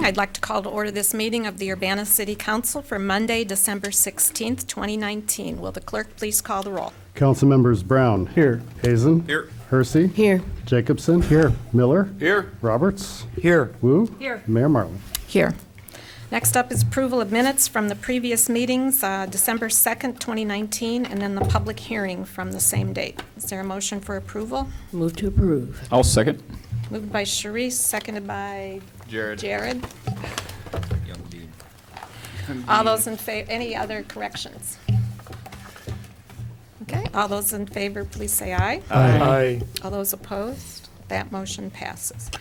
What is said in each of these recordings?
I'd like to call to order this meeting of the Urbana City Council for Monday, December 16th, 2019. Will the clerk please call the roll? Council members Brown. Here. Hazen. Here. Hersey. Here. Jacobson. Here. Miller. Here. Roberts. Here. Wu. Here. Mayor Marlin. Here. Next up is approval of minutes from the previous meetings, December 2nd, 2019, and then the public hearing from the same date. Is there a motion for approval? Move to approve. I'll second. Moved by Sharice, seconded by Jared. Young Dean. All those in favor, any other corrections? Okay, all those in favor, please say aye. Aye. All those opposed? That motion passes.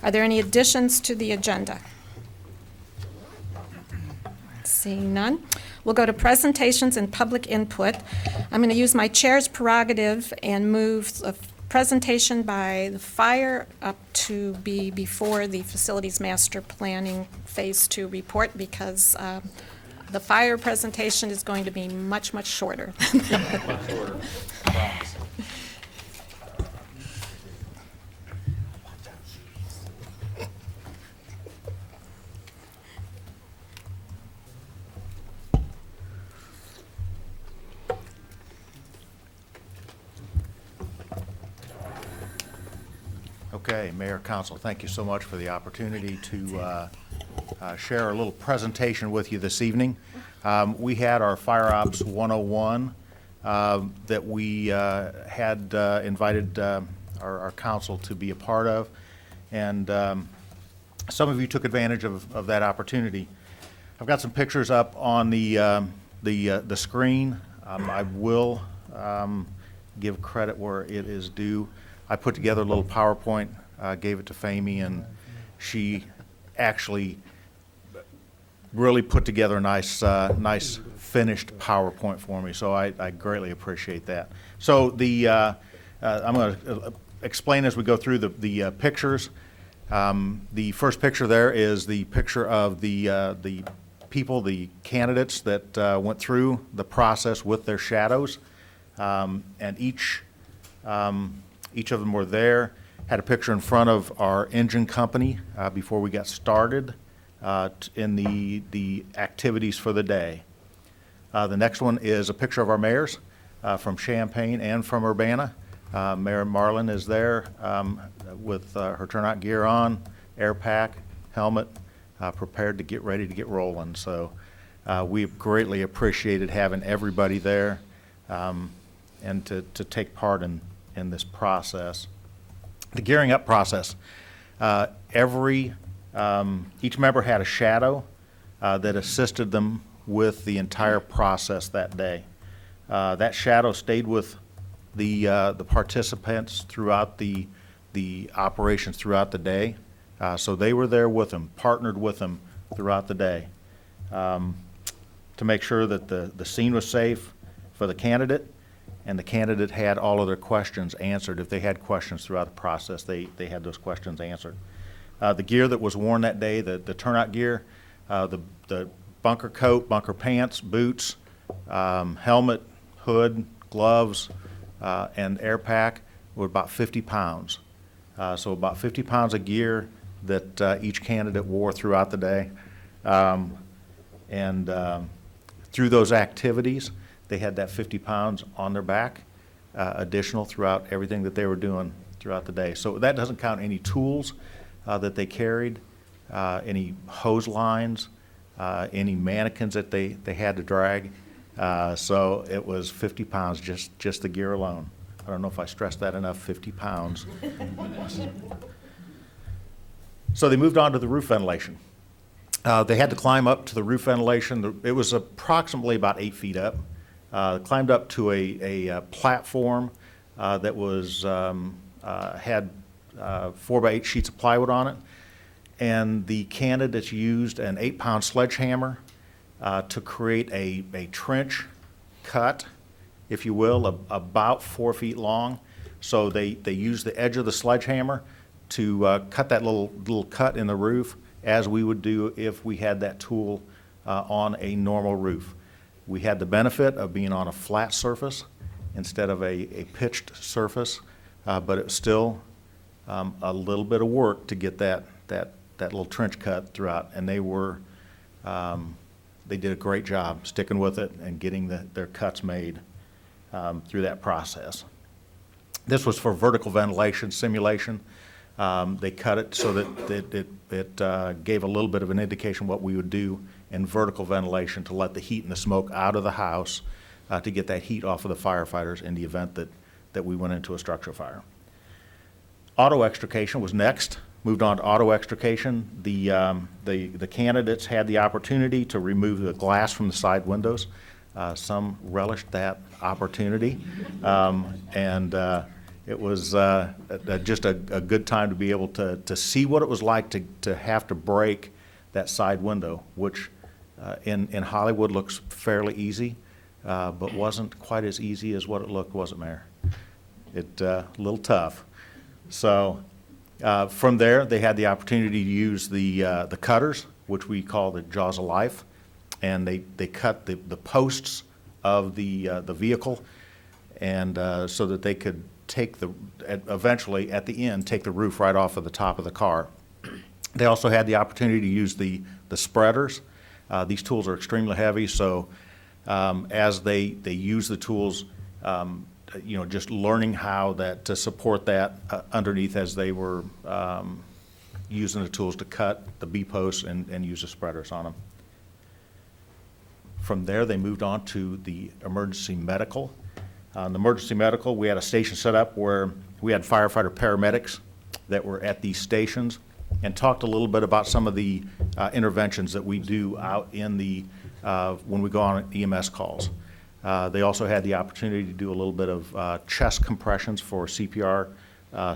Are there any additions to the agenda? Seeing none, we'll go to presentations and public input. I'm going to use my chair's prerogative and move a presentation by the fire up to be before the facilities master planning phase 2 report, because the fire presentation is going to be much, much shorter. Much shorter. Promise. Okay, Mayor, Council, thank you so much for the opportunity to share a little presentation with you this evening. We had our Fire Ops 101 that we had invited our council to be a part of, and some of you took advantage of that opportunity. I've got some pictures up on the screen. I will give credit where it is due. I put together a little PowerPoint, gave it to Fahmy, and she actually really put together a nice finished PowerPoint for me, so I greatly appreciate that. So I'm going to explain as we go through the pictures. The first picture there is the picture of the people, the candidates that went through the process with their shadows, and each of them were there, had a picture in front of our engine company before we got started in the activities for the day. The next one is a picture of our mayors from Champaign and from Urbana. Mayor Marlin is there with her turnout gear on, air pack, helmet, prepared to get ready to get rolling. So we've greatly appreciated having everybody there and to take part in this process. The gearing up process, each member had a shadow that assisted them with the entire process that day. That shadow stayed with the participants throughout the operations throughout the day. So they were there with them, partnered with them throughout the day to make sure that the scene was safe for the candidate, and the candidate had all of their questions answered. If they had questions throughout the process, they had those questions answered. The gear that was worn that day, the turnout gear, the bunker coat, bunker pants, boots, helmet, hood, gloves, and air pack were about 50 pounds. So about 50 pounds of gear that each candidate wore throughout the day. Through those activities, they had that 50 pounds on their back, additional throughout everything that they were doing throughout the day. So that doesn't count any tools that they carried, any hose lines, any mannequins that they had to drag. So it was 50 pounds, just the gear alone. I don't know if I stressed that enough, 50 pounds. So they moved on to the roof ventilation. They had to climb up to the roof ventilation. It was approximately about 8 feet up. Climbed up to a platform that was had 4x8 sheets of plywood on it, and the candidates used an 8-pound sledgehammer to create a trench cut, if you will, about 4 feet long. So they used the edge of the sledgehammer to cut that little cut in the roof, as we would do if we had that tool on a normal roof. We had the benefit of being on a flat surface instead of a pitched surface, but it was still a little bit of work to get that that little trench cut throughout, and they were, they did a great job sticking with it and getting their cuts made through that process. This was for vertical ventilation simulation. They cut it so that it gave a little bit of an indication what we would do in vertical ventilation to let the heat and the smoke out of the house to get that heat off of the firefighters in the event that we went into a structure fire. Auto extrication was next. Moved on to auto extrication. The candidates had the opportunity to remove the glass from the side windows. Some relished that opportunity, and it was just a good time to be able to see what it was like to have to break that side window, which in Hollywood looks fairly easy, but wasn't quite as easy as what it looked, was it, Mayor? It a little tough. So from there, they had the opportunity to use the cutters, which we call the jaws of life, and they cut the posts of the vehicle, and so that they could take eventually at the end take the roof right off of the top of the car. They also had the opportunity to use the spreaders. These tools are extremely heavy, so as they use the tools, just learning how to support that underneath as they were using the tools to cut the B-posts and use the spreaders on them. From there, they moved on to the emergency medical. The emergency medical, we had a station set up where we had firefighter paramedics that were at these stations and talked a little bit about some of the interventions that we do out in when we go on EMS calls. They also had the opportunity to do a little bit of chest compressions for CPR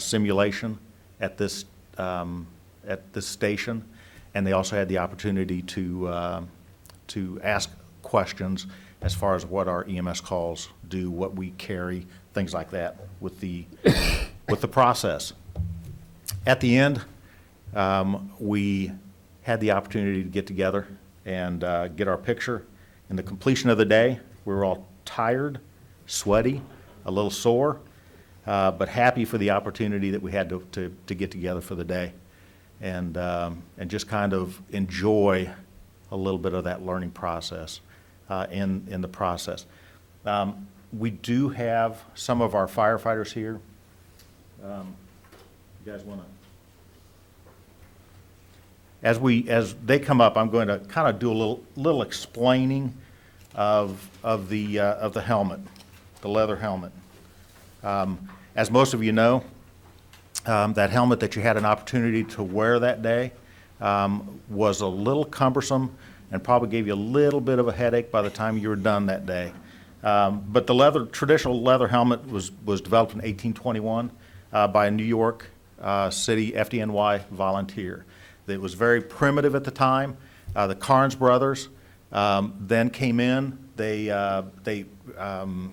simulation at this station, and they also had the opportunity to ask questions as far as what our EMS calls do, what we carry, things like that with the process. At the end, we had the opportunity to get together and get our picture. In the completion of the day, we were all tired, sweaty, a little sore, but happy for the opportunity that we had to get together for the day and just kind of enjoy a little bit of that learning process in the process. We do have some of our firefighters here. You guys want to? As they come up, I'm going to kind of do a little explaining of the helmet, the leather helmet. As most of you know, that helmet that you had an opportunity to wear that day was a little cumbersome and probably gave you a little bit of a headache by the time you were done that day. But the traditional leather helmet was developed in 1821 by a New York City FDNY volunteer. It was very primitive at the time. The Carnes brothers then came in. They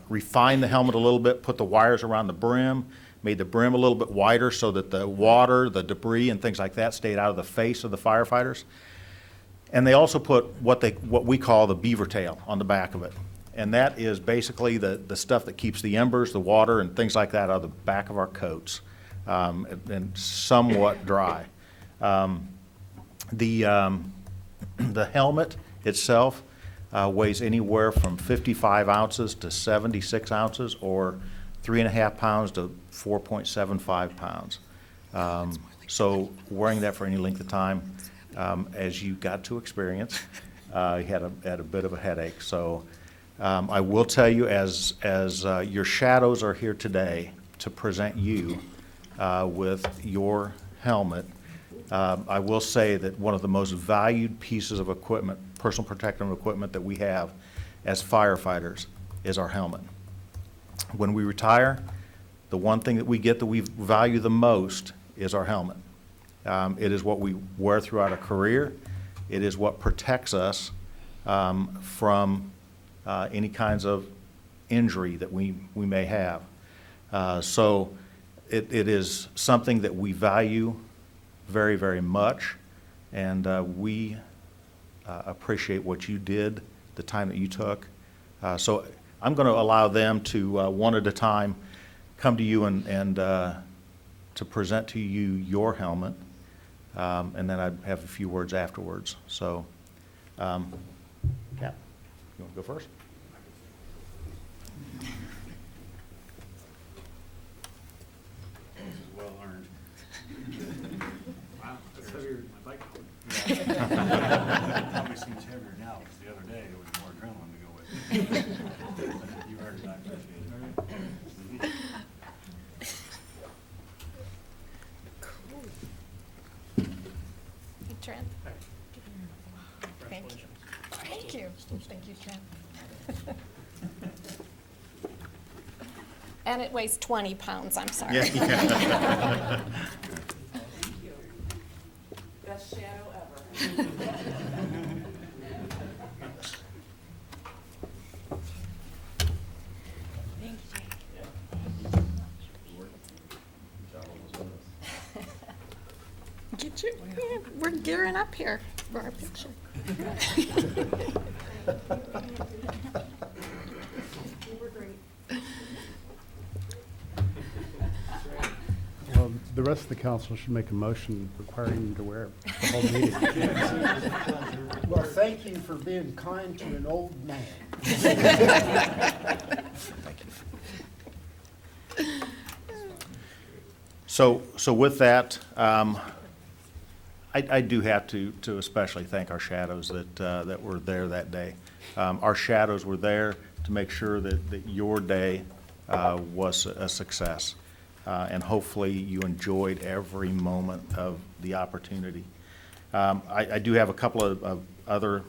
refined the helmet a little bit, put the wires around the brim, made the brim a little bit wider so that the water, the debris, and things like that stayed out of the face of the firefighters. And they also put what we call the beaver tail on the back of it. And that is basically the stuff that keeps the embers, the water, and things like that out of the back of our coats, and somewhat dry. The helmet itself weighs anywhere from 55 ounces to 76 ounces, or 3.5 pounds to 4.75 pounds. So wearing that for any length of time, as you got to experience, you had a bit of a headache. So I will tell you, as your shadows are here today to present you with your helmet, I will say that one of the most valued pieces of equipment, personal protective equipment that we have as firefighters is our helmet. When we retire, the one thing that we get that we value the most is our helmet. It is what we wear throughout our career. It is what protects us from any kinds of injury that we may have. So it is something that we value very, very much, and we appreciate what you did, the time that you took. So I'm going to allow them to, one at a time, come to you and to present to you your helmet. and then I'd have a few words afterwards. So, Cap, you want to go first? Well earned. Wow, that's heavier than my bike. Probably seems heavier now, because the other day there was more adrenaline to go with it. You heard it, I appreciate it. Hey, Trent. Thank you. Thank you. Thank you, Trent. And it weighs 20 pounds, I'm sorry. Yeah. Best shadow ever. Thank you. Get you, yeah, we're gearing up here for our picture. Well, the rest of the council should make a motion requiring you to wear it the whole meeting. Well, thank you for being kind to an old man. So with that, I do have to especially thank our shadows that were there that day. Our shadows were there to make sure that your day was a success. And hopefully you enjoyed every moment of the opportunity. I do have a couple of other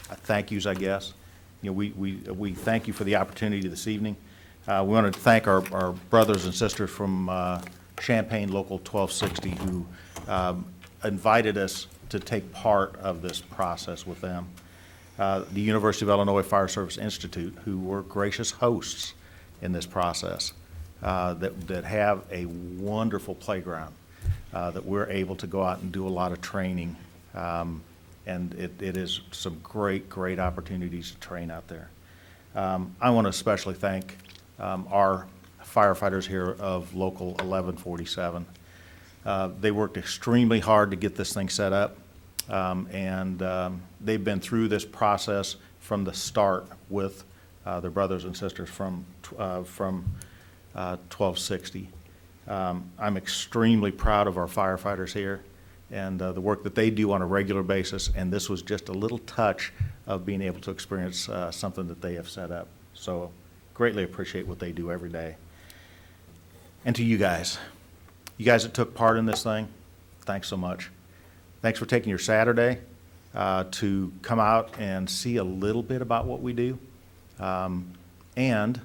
thank yous, I guess. You know, we thank you for the opportunity this evening. We want to thank our brothers and sisters from Champaign Local 1260 who invited us to take part of this process with them. The University of Illinois Fire Service Institute, who were gracious hosts in this process, that have a wonderful playground, that we're able to go out and do a lot of training. And it is some great opportunities to train out there. I want to especially thank our firefighters here of Local 1147. They worked extremely hard to get this thing set up, and they've been through this process from the start with their brothers and sisters from 1260. I'm extremely proud of our firefighters here and the work that they do on a regular basis, and this was just a little touch of being able to experience something that they have set up. So greatly appreciate what they do every day. And to you guys that took part in this thing, thanks so much. Thanks for taking your Saturday to come out and see a little bit about what we do, and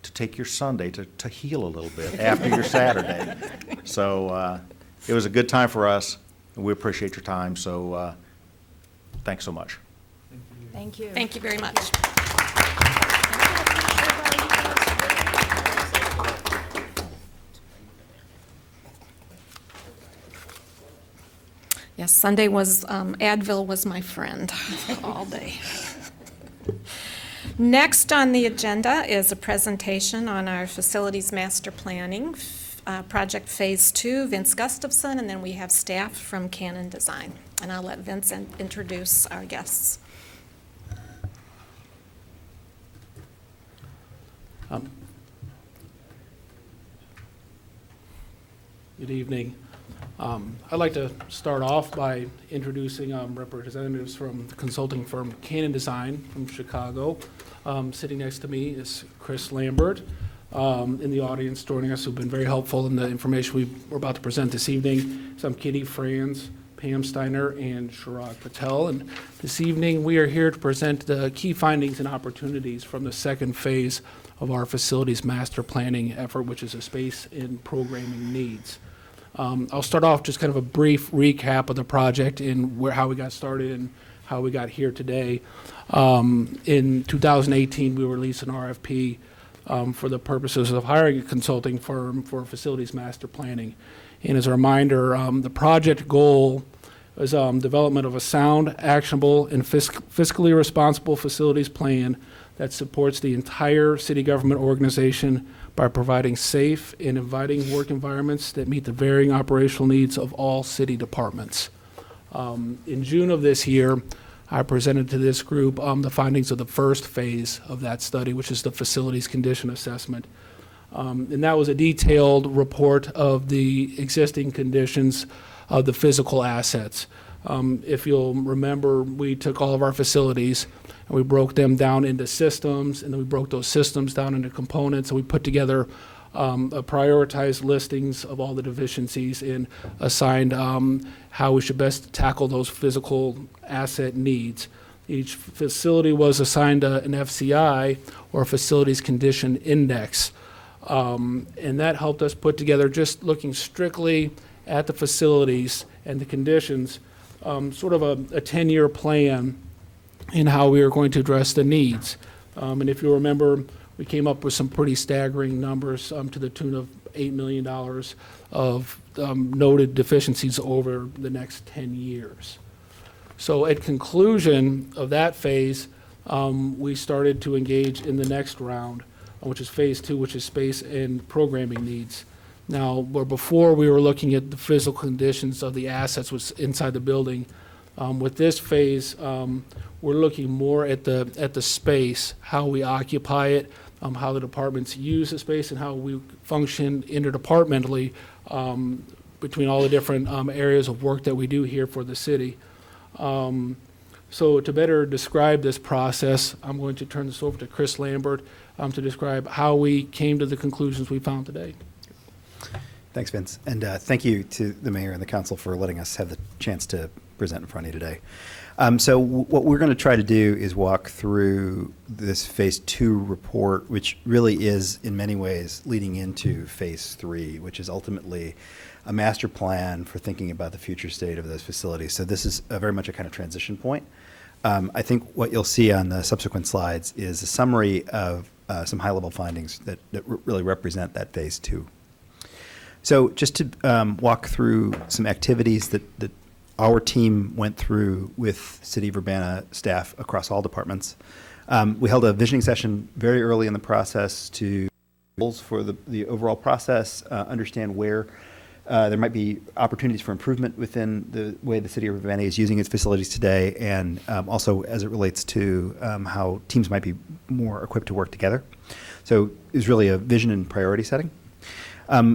to take your Sunday to heal a little bit after your Saturday. So it was a good time for us, and we appreciate your time. So thanks so much. Thank you. Thank you very much. Yes, Sunday was, Advil was my friend all day. Next on the agenda is a presentation on our facilities master planning, project phase 2, Vince Gustafson, and then we have staff from Canon Design. And I'll let Vince introduce our guests. Good evening. I'd like to start off by introducing representatives from the consulting firm Canon Design from Chicago. Sitting next to me is Chris Lambert in the audience joining us, who've been very helpful in the information we're about to present this evening. So I'm Kitty Franz, Pam Steiner, and Chirag Patel. And this evening we are here to present the key findings and opportunities from the second phase of our facilities master planning effort, which is a space and programming needs. I'll start off just kind of a brief recap of the project and how we got started and how we got here today. In 2018, we released an RFP for the purposes of hiring a consulting firm for facilities master planning. And as a reminder, the project goal is development of a sound, actionable, and fiscally responsible facilities plan that supports the entire city government organization by providing safe and inviting work environments that meet the varying operational needs of all city departments. In June of this year, I presented to this group the findings of the first phase of that study, which is the facilities condition assessment. And that was a detailed report of the existing conditions of the physical assets. If you'll remember, we took all of our facilities and we broke them down into systems, and then we broke those systems down into components, and we put together a prioritized listings of all the deficiencies and assigned how we should best tackle those physical asset needs. Each facility was assigned an FCI, or a Facilities Condition Index. And that helped us put together, just looking strictly at the facilities and the conditions, sort of a 10-year plan in how we are going to address the needs. And if you remember, we came up with some pretty staggering numbers to the tune of $8 million of noted deficiencies over the next 10 years. So at conclusion of that phase, we started to engage in the next round, which is phase 2, which is space and programming needs. Now, where before we were looking at the physical conditions of the assets was inside the building, with this phase, we're looking more at the space, how we occupy it, how the departments use the space, and how we function interdepartmentally between all the different areas of work that we do here for the city. So to better describe this process, I'm going to turn this over to Chris Lambert to describe how we came to the conclusions we found today. Thanks, Vince. And thank you to the mayor and the council for letting us have the chance to present in front of you today. So what we're going to try to do is walk through this phase 2 report, which really is in many ways leading into phase 3, which is ultimately a master plan for thinking about the future state of those facilities. So this is very much a kind of transition point. I think what you'll see on the subsequent slides is a summary of some high-level findings that really represent that phase 2. So just to walk through some activities that our team went through with City of Urbana staff across all departments. We held a visioning session very early in the process to goals for the overall process, understand where there might be opportunities for improvement within the way the City of Urbana is using its facilities today, and also as it relates to how teams might be more equipped to work together. So it was really a vision and priority setting.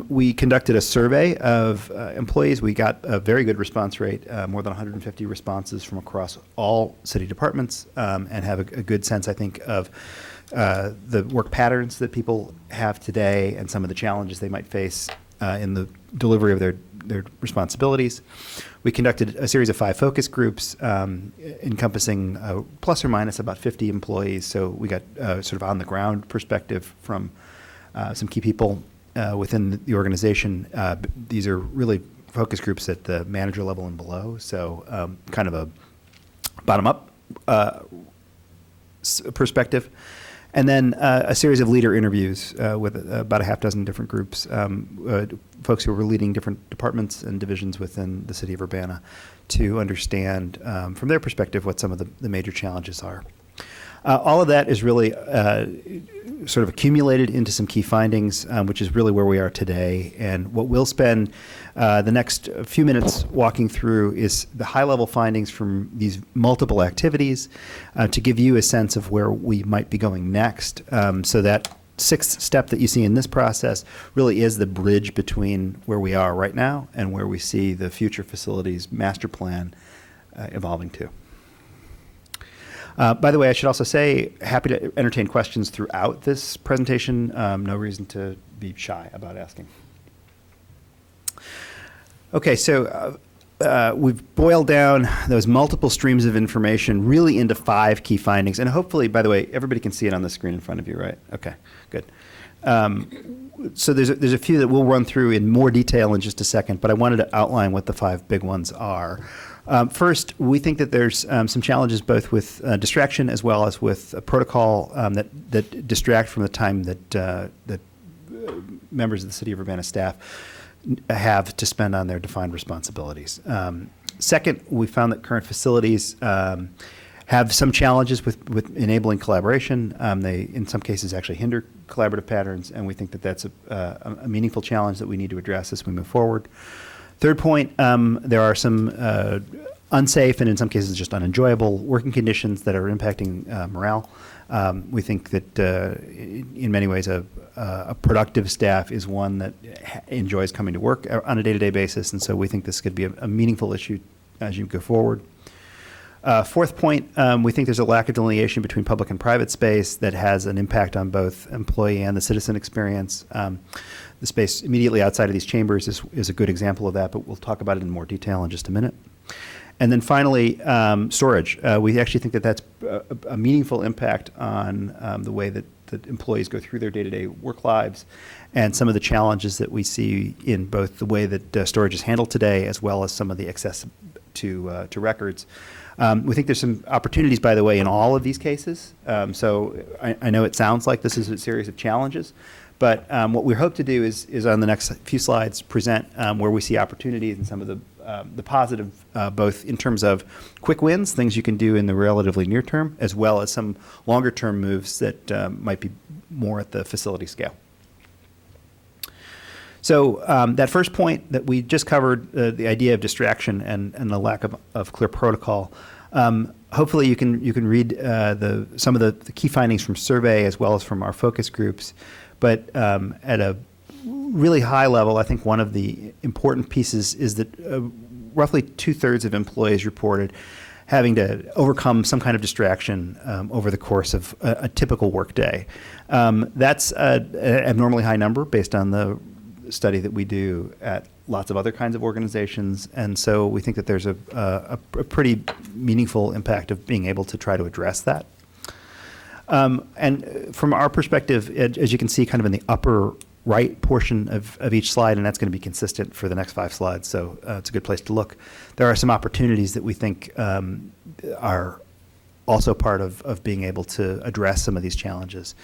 We conducted a survey of employees. We got a very good response rate, more than 150 responses from across all city departments, and have a good sense, I think, of the work patterns that people have today and some of the challenges they might face in the delivery of their responsibilities. We conducted a series of 5 focus groups encompassing plus or minus about 50 employees. So we got sort of on the ground perspective from some key people within the organization. These are really focus groups at the manager level and below, so kind of a bottom-up perspective. And then a series of leader interviews with about a half dozen different groups, folks who were leading different departments and divisions within the City of Urbana, to understand from their perspective what some of the major challenges are. All of that is really sort of accumulated into some key findings, which is really where we are today. And what we'll spend the next few minutes walking through is the high-level findings from these multiple activities to give you a sense of where we might be going next. So that 6th step that you see in this process really is the bridge between where we are right now and where we see the future facilities master plan evolving to. By the way, I should also say, happy to entertain questions throughout this presentation. No reason to be shy about asking. Okay, so we've boiled down those multiple streams of information really into 5 key findings. And hopefully, by the way, everybody can see it on the screen in front of you, right? Okay, good. So there's a few that we'll run through in more detail in just a second, but I wanted to outline what the 5 big ones are. First, we think that there's some challenges both with distraction as well as with a protocol that distract from the time that members of the City of Urbana staff have to spend on their defined responsibilities. Second, we found that current facilities have some challenges with enabling collaboration. They, in some cases, actually hinder collaborative patterns, and we think that that's a meaningful challenge that we need to address as we move forward. Third point, there are some unsafe and in some cases just unenjoyable working conditions that are impacting morale. We think that in many ways a productive staff is one that enjoys coming to work on a day-to-day basis, and so we think this could be a meaningful issue as you go forward. Fourth point, we think there's a lack of delineation between public and private space that has an impact on both employee and the citizen experience. The space immediately outside of these chambers is a good example of that, but we'll talk about it in more detail in just a minute. And then finally, storage. We actually think that that's a meaningful impact on the way that employees go through their day-to-day work lives and some of the challenges that we see in both the way that storage is handled today as well as some of the access to records. We think there's some opportunities, by the way, in all of these cases. So I know it sounds like this is a series of challenges, but what we hope to do is on the next few slides present where we see opportunities and some of the positive, both in terms of quick wins, things you can do in the relatively near term, as well as some longer term moves that might be more at the facility scale. So that first point that we just covered, the idea of distraction and the lack of clear protocol. Hopefully you can read some of the key findings from survey as well as from our focus groups. But at a really high level, I think one of the important pieces is that roughly 2/3 of employees reported having to overcome some kind of distraction over the course of a typical workday. That's an abnormally high number based on the study that we do at lots of other kinds of organizations, and so we think that there's a pretty meaningful impact of being able to try to address that. And from our perspective, as you can see kind of in the upper right portion of each slide, and that's going to be consistent for the next 5 slides, so it's a good place to look. There are some opportunities that we think are also part of being able to address some of these challenges.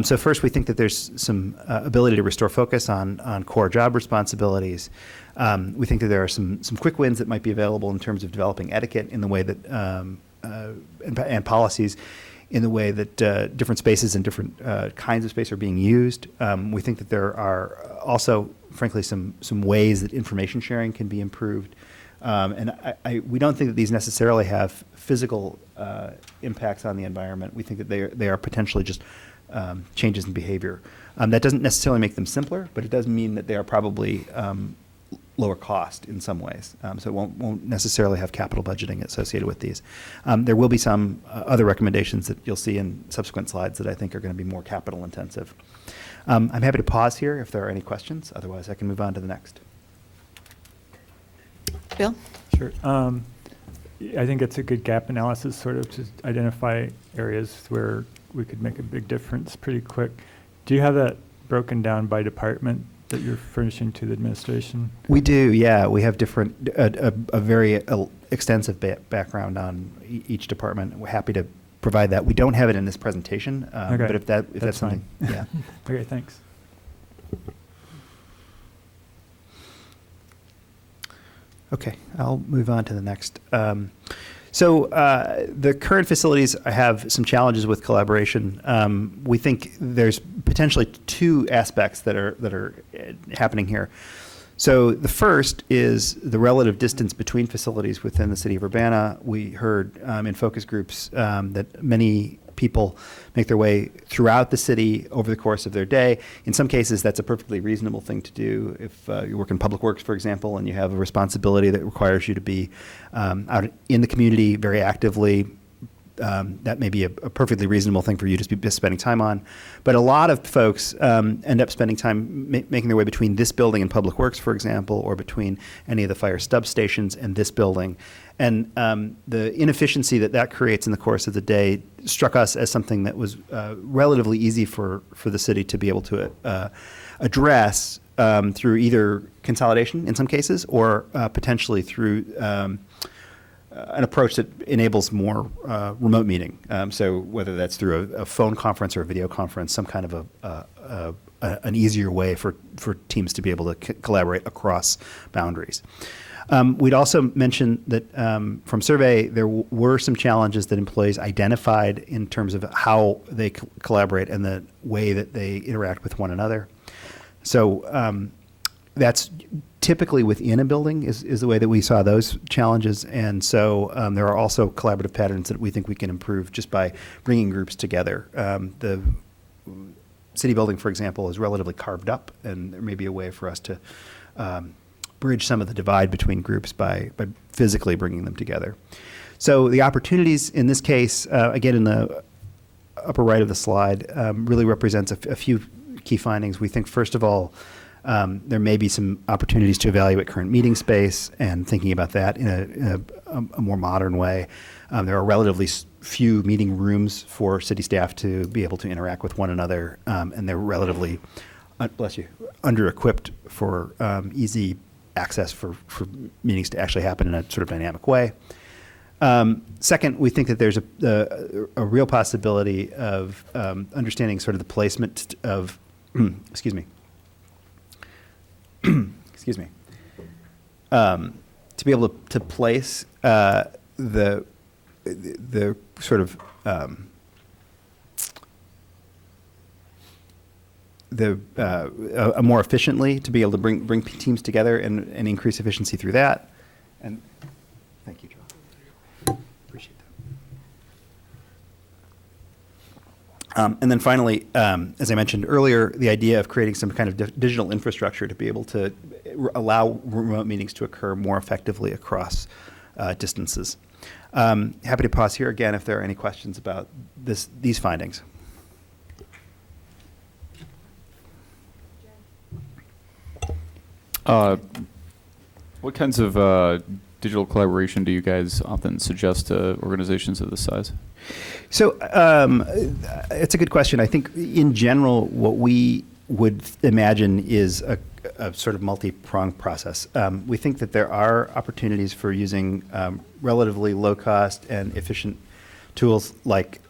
So first, we think that there's some ability to restore focus on core job responsibilities. We think that there are some quick wins that might be available in terms of developing etiquette in the way that and policies in the way that different spaces and different kinds of space are being used. We think that there are also, frankly, some ways that information sharing can be improved. And we don't think that these necessarily have physical impacts on the environment. We think that they are potentially just changes in behavior. That doesn't necessarily make them simpler, but it does mean that they are probably lower cost in some ways. So it won't necessarily have capital budgeting associated with these. There will be some other recommendations that you'll see in subsequent slides that I think are going to be more capital intensive. I'm happy to pause here if there are any questions. Otherwise, I can move on to the next. Bill? Sure. I think it's a good gap analysis, sort of to identify areas where we could make a big difference pretty quick. Do you have that broken down by department that you're furnishing to the administration? We do, yeah. We have different, a very extensive background on each department. We're happy to provide that. We don't have it in this presentation, okay. But if that's something, fine. yeah. Okay, thanks. Okay, I'll move on to the next. So the current facilities have some challenges with collaboration. We think there's potentially 2 aspects that are happening here. So the first is the relative distance between facilities within the city of Urbana. We heard in focus groups that many people make their way throughout the city over the course of their day. In some cases, that's a perfectly reasonable thing to do. If you work in public works, for example, and you have a responsibility that requires you to be out in the community very actively, that may be a perfectly reasonable thing for you to be spending time on. But a lot of folks end up spending time making their way between this building and public works, for example, or between any of the fire stub stations and this building. And the inefficiency that creates in the course of the day struck us as something that was relatively easy for the city to be able to address through either consolidation in some cases or potentially through an approach that enables more remote meeting. So whether that's through a phone conference or a video conference, some kind of an easier way for teams to be able to collaborate across boundaries. We'd also mention that from survey, there were some challenges that employees identified in terms of how they collaborate and the way that they interact with one another. So that's typically within a building is the way that we saw those challenges. And so there are also collaborative patterns that we think we can improve just by bringing groups together. The city building, for example, is relatively carved up, and there may be a way for us to bridge some of the divide between groups by physically bringing them together. So the opportunities in this case, again, in the upper right of the slide, really represents a few key findings. We think, first of all, there may be some opportunities to evaluate current meeting space and thinking about that in a more modern way. There are relatively few meeting rooms for city staff to be able to interact with one another, and they're relatively, under-equipped for easy access for meetings to actually happen in a sort of dynamic way. Second, we think that there's a real possibility of understanding sort of the placement of, excuse me, to be able to place the sort of more efficiently, to be able to bring teams together and increase efficiency through that. And thank you, Joe. Appreciate that. And then finally, as I mentioned earlier, the idea of creating some kind of digital infrastructure to be able to allow remote meetings to occur more effectively across distances. Happy to pause here again if there are any questions about these findings. What kinds of digital collaboration do you guys often suggest to organizations of this size? So it's a good question. I think in general, what we would imagine is a sort of multi-pronged process. We think that there are opportunities for using relatively low-cost and efficient tools like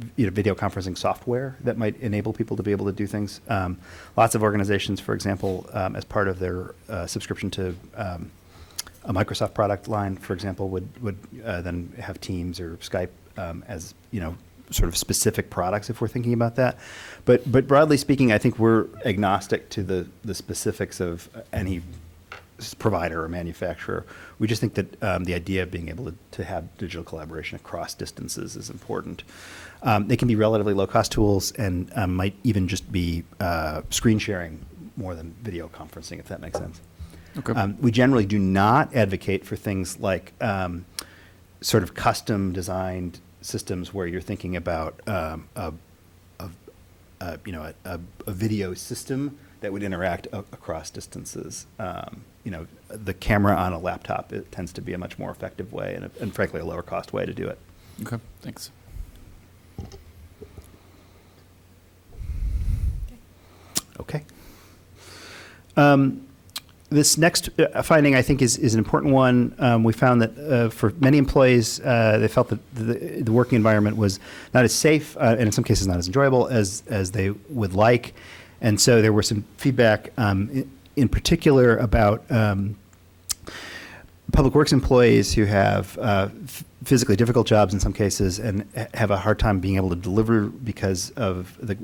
video conferencing software that might enable people to be able to do things. Lots of organizations, for example, as part of their subscription to a Microsoft product line, for example, would then have Teams or Skype as sort of specific products if we're thinking about that. But broadly speaking, I think we're agnostic to the specifics of any provider or manufacturer. We just think that the idea of being able to have digital collaboration across distances is important. They can be relatively low-cost tools and might even just be screen sharing more than video conferencing, if that makes sense. Okay. We generally do not advocate for things like sort of custom designed systems where you're thinking about a video system that would interact across distances. The camera on a laptop, it tends to be a much more effective way and frankly a lower cost way to do it. Okay, thanks. Okay. This next finding, I think, is an important one. We found that for many employees, they felt that the working environment was not as safe and in some cases not as enjoyable as they would like. And so there were some feedback in particular about public works employees who have physically difficult jobs in some cases and have a hard time being able to deliver because of the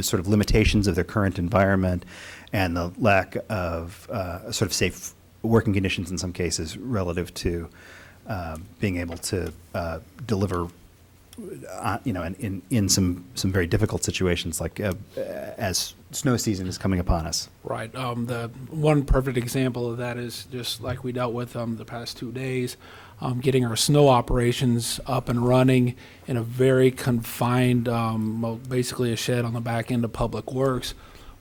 sort of limitations of their current environment and the lack of sort of safe working conditions in some cases relative to being able to deliver in some very difficult situations like as snow season is coming upon us. Right. The one perfect example of that is just like we dealt with the past 2 days, getting our snow operations up and running in a very confined, basically a shed on the back end of Public Works,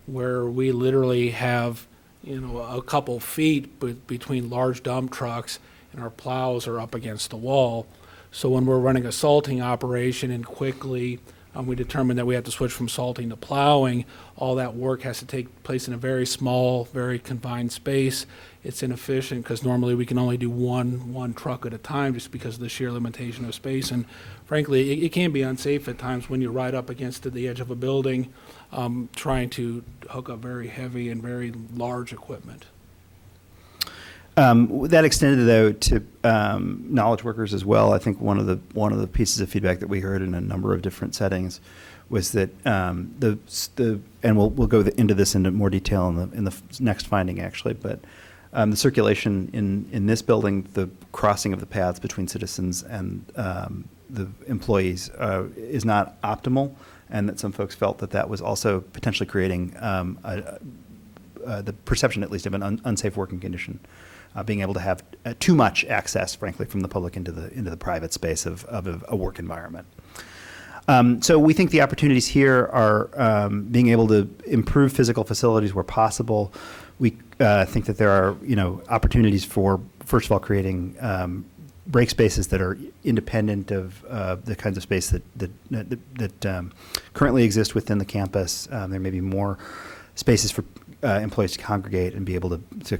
where we literally have, a couple feet between large dump trucks and our plows are up against the wall. So when we're running a salting operation and quickly we determine that we have to switch from salting to plowing, all that work has to take place in a very small, very confined space. It's inefficient because normally we can only do one truck at a time just because of the sheer limitation of space. And frankly, it can be unsafe at times when you're right up against the edge of a building trying to hook up very heavy and very large equipment. That extended, though, to knowledge workers as well. I think one of the pieces of feedback that we heard in a number of different settings was that and we'll go into this into more detail in the next finding, actually, but the circulation in this building, the crossing of the paths between citizens and the employees is not optimal, and that some folks felt that was also potentially creating the perception, at least, of an unsafe working condition, being able to have too much access, frankly, from the public into the private space of a work environment. So we think the opportunities here are being able to improve physical facilities where possible. We think that there are, opportunities for, first of all, creating break spaces that are independent of the kinds of space that currently exist within the campus. There may be more spaces for employees to congregate and be able to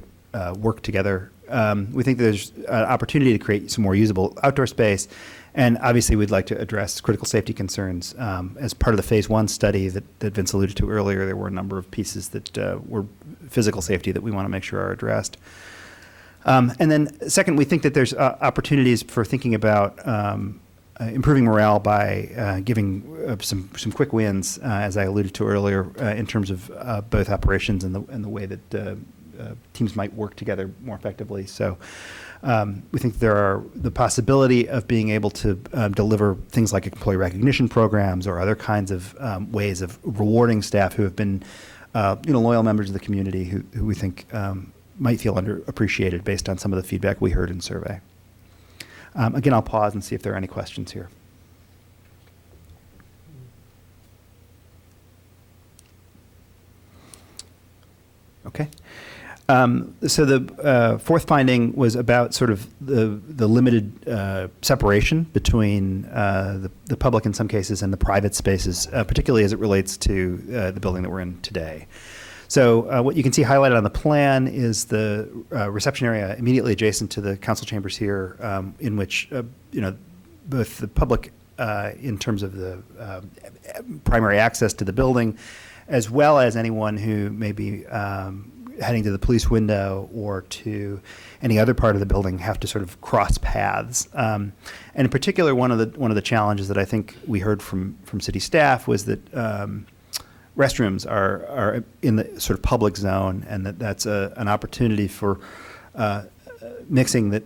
work together. We think there's an opportunity to create some more usable outdoor space. And obviously, we'd like to address critical safety concerns. As part of the Phase 1 study that Vince alluded to earlier, there were a number of pieces that were physical safety that we want to make sure are addressed. And then second, we think that there's opportunities for thinking about improving morale by giving some quick wins, as I alluded to earlier, in terms of both operations and the way that teams might work together more effectively. So we think there are the possibility of being able to deliver things like employee recognition programs or other kinds of ways of rewarding staff who have been loyal members of the community who we think might feel underappreciated based on some of the feedback we heard in survey. Again, I'll pause and see if there are any questions here. Okay. So the fourth finding was about sort of the limited separation between the public in some cases and the private spaces, particularly as it relates to the building that we're in today. So what you can see highlighted on the plan is the reception area immediately adjacent to the council chambers here, in which both the public, in terms of the primary access to the building, as well as anyone who may be heading to the police window or to any other part of the building, have to sort of cross paths. And in particular, one of the challenges that I think we heard from city staff was that restrooms are in the sort of public zone, and that's an opportunity for mixing that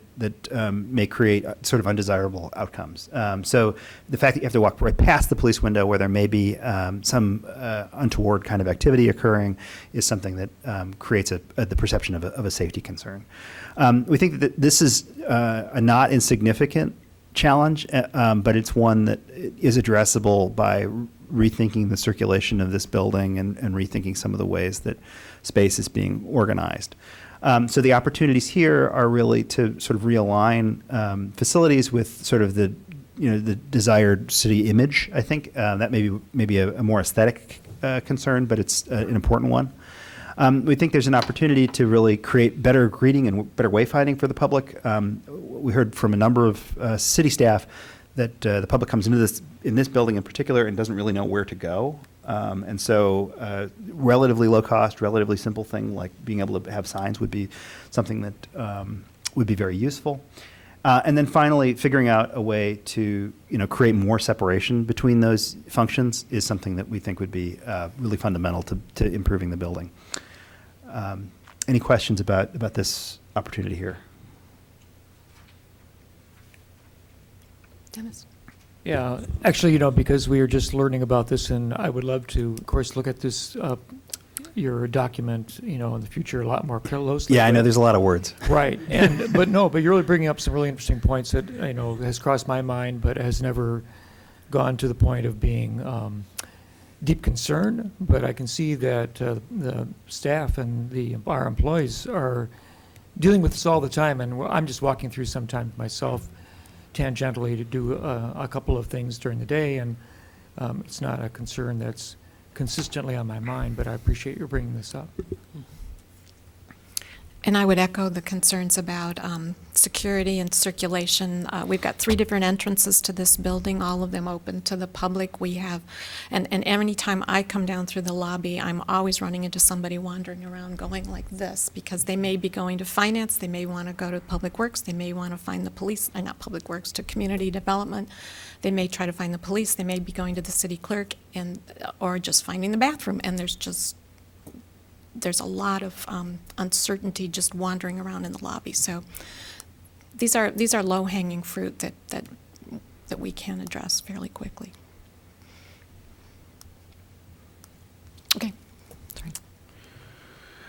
may create sort of undesirable outcomes. So the fact that you have to walk right past the police window where there may be some untoward kind of activity occurring is something that creates the perception of a safety concern. We think that this is a not insignificant challenge, but it's one that is addressable by rethinking the circulation of this building and rethinking some of the ways that space is being organized. So the opportunities here are really to sort of realign facilities with sort of the desired city image. I think that may be a more aesthetic concern, but it's an important one. We think there's an opportunity to really create better greeting and better wayfinding for the public. We heard from a number of city staff that the public comes into this building in particular and doesn't really know where to go. And so relatively low cost, relatively simple thing like being able to have signs would be something that would be very useful. And then finally, figuring out a way to create more separation between those functions is something that we think would be really fundamental to improving the building. Any questions about this opportunity here? Dennis? Yeah, actually, because we were just learning about this, and I would love to, of course, look at this, your document, in the future a lot more closely. Yeah, I know there's a lot of words. Right, but you're really bringing up some really interesting points that, has crossed my mind, but has never gone to the point of being deep concern. But I can see that the staff and our employees are dealing with this all the time, and I'm just walking through sometimes myself, tangentially, to do a couple of things during the day, and it's not a concern that's consistently on my mind, but I appreciate your bringing this up. And I would echo the concerns about security and circulation. We've got 3 different entrances to this building, all of them open to the public. We have, and any time I come down through the lobby, I'm always running into somebody wandering around going like this, because they may be going to finance, they may want to go to Public Works, they may want to find the police, not Public Works, to community development. They may try to find the police, they may be going to the city clerk, and or just finding the bathroom, and there's a lot of uncertainty just wandering around in the lobby. So these are low-hanging fruit that we can address fairly quickly. Okay. Sorry.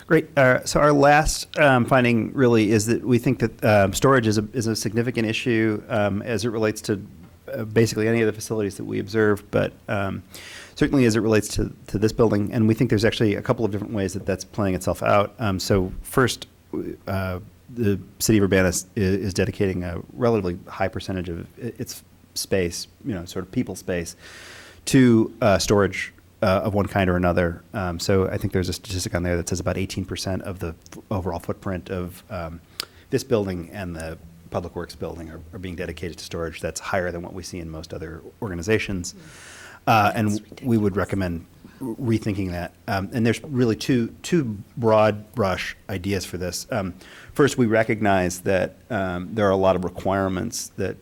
Great. So our last finding really is that we think that storage is a significant issue as it relates to basically any of the facilities that we observed, but certainly as it relates to this building. And we think there's actually a couple of different ways that that's playing itself out. So first, the city of Urbana is dedicating a relatively high percentage of its space, sort of people space, to storage of one kind or another. So I think there's a statistic on there that says about 18% of the overall footprint of this building and the Public Works building are being dedicated to storage. That's higher than what we see in most other organizations. And we would recommend rethinking that. And there's really two broad brush ideas for this. First, we recognize that there are a lot of requirements that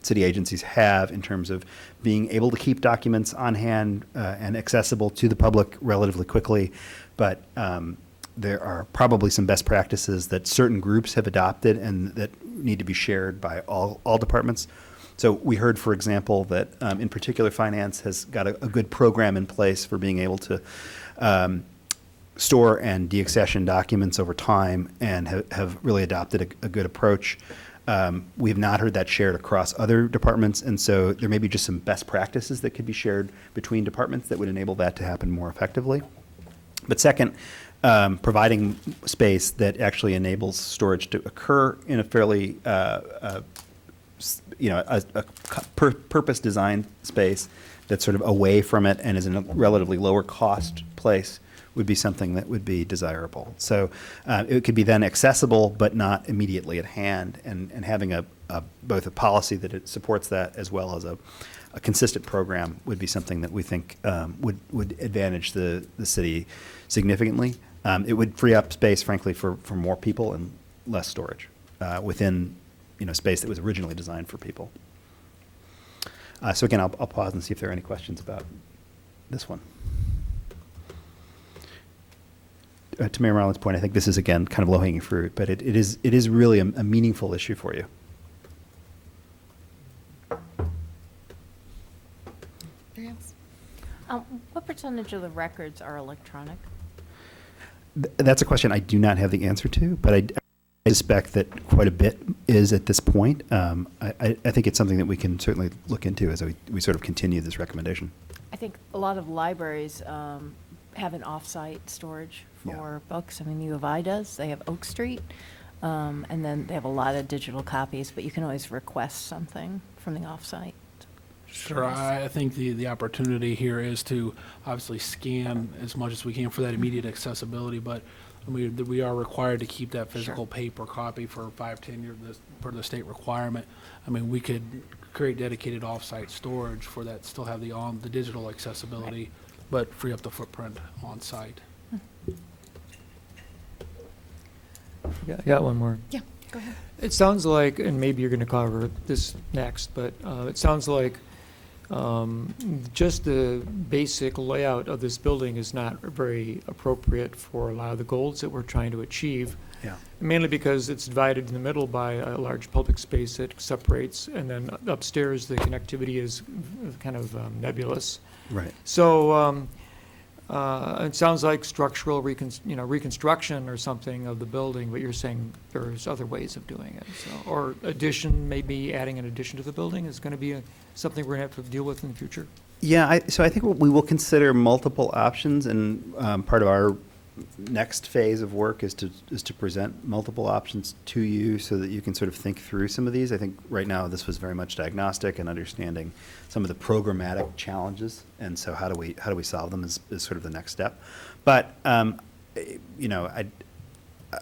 city agencies have in terms of being able to keep documents on hand and accessible to the public relatively quickly. But there are probably some best practices that certain groups have adopted and that need to be shared by all departments. So we heard, for example, that in particular finance has got a good program in place for being able to store and deaccession documents over time and have really adopted a good approach. We have not heard that shared across other departments, and so there may be just some best practices that could be shared between departments that would enable that to happen more effectively. But second, providing space that actually enables storage to occur in a fairly purpose-designed space that's sort of away from it and is in a relatively lower cost place would be something that would be desirable. So it could be then accessible but not immediately at hand, and having both a policy that it supports that as well as a consistent program would be something that we think would advantage the city significantly. It would free up space, frankly, for more people and less storage within space that was originally designed for people. So again, I'll pause and see if there are any questions about this one. To Mayor Marlin's point, I think this is, again, kind of low-hanging fruit, but it is really a meaningful issue for you. Yes. What percentage of the records are electronic? That's a question I do not have the answer to, but I suspect that quite a bit is at this point. I think it's something that we can certainly look into as we sort of continue this recommendation. I think a lot of libraries have an off-site storage for books. I mean, U of I does. They have Oak Street, and then they have a lot of digital copies, but you can always request something from the off-site. Sure, I think the opportunity here is to obviously scan as much as we can for that immediate accessibility, but we are required to keep that physical paper copy for 5-10 years per the state requirement. I mean, we could create dedicated off-site storage for that, still have the digital accessibility, but free up the footprint on-site. Yeah, I got one more. Yeah, go ahead. It sounds like, and maybe you're going to cover this next, but it sounds like just the basic layout of this building is not very appropriate for a lot of the goals that we're trying to achieve. Yeah. Mainly because it's divided in the middle by a large public space that separates, and then upstairs the connectivity is kind of nebulous. Right. So it sounds like structural reconstruction or something of the building, but you're saying there's other ways of doing it. So, or addition, maybe adding an addition to the building is going to be something we're going to have to deal with in the future. Yeah, so I think we will consider multiple options, and part of our next phase of work is to present multiple options to you so that you can sort of think through some of these. I think right now this was very much diagnostic and understanding some of the programmatic challenges, and so how do we solve them is sort of the next step. But I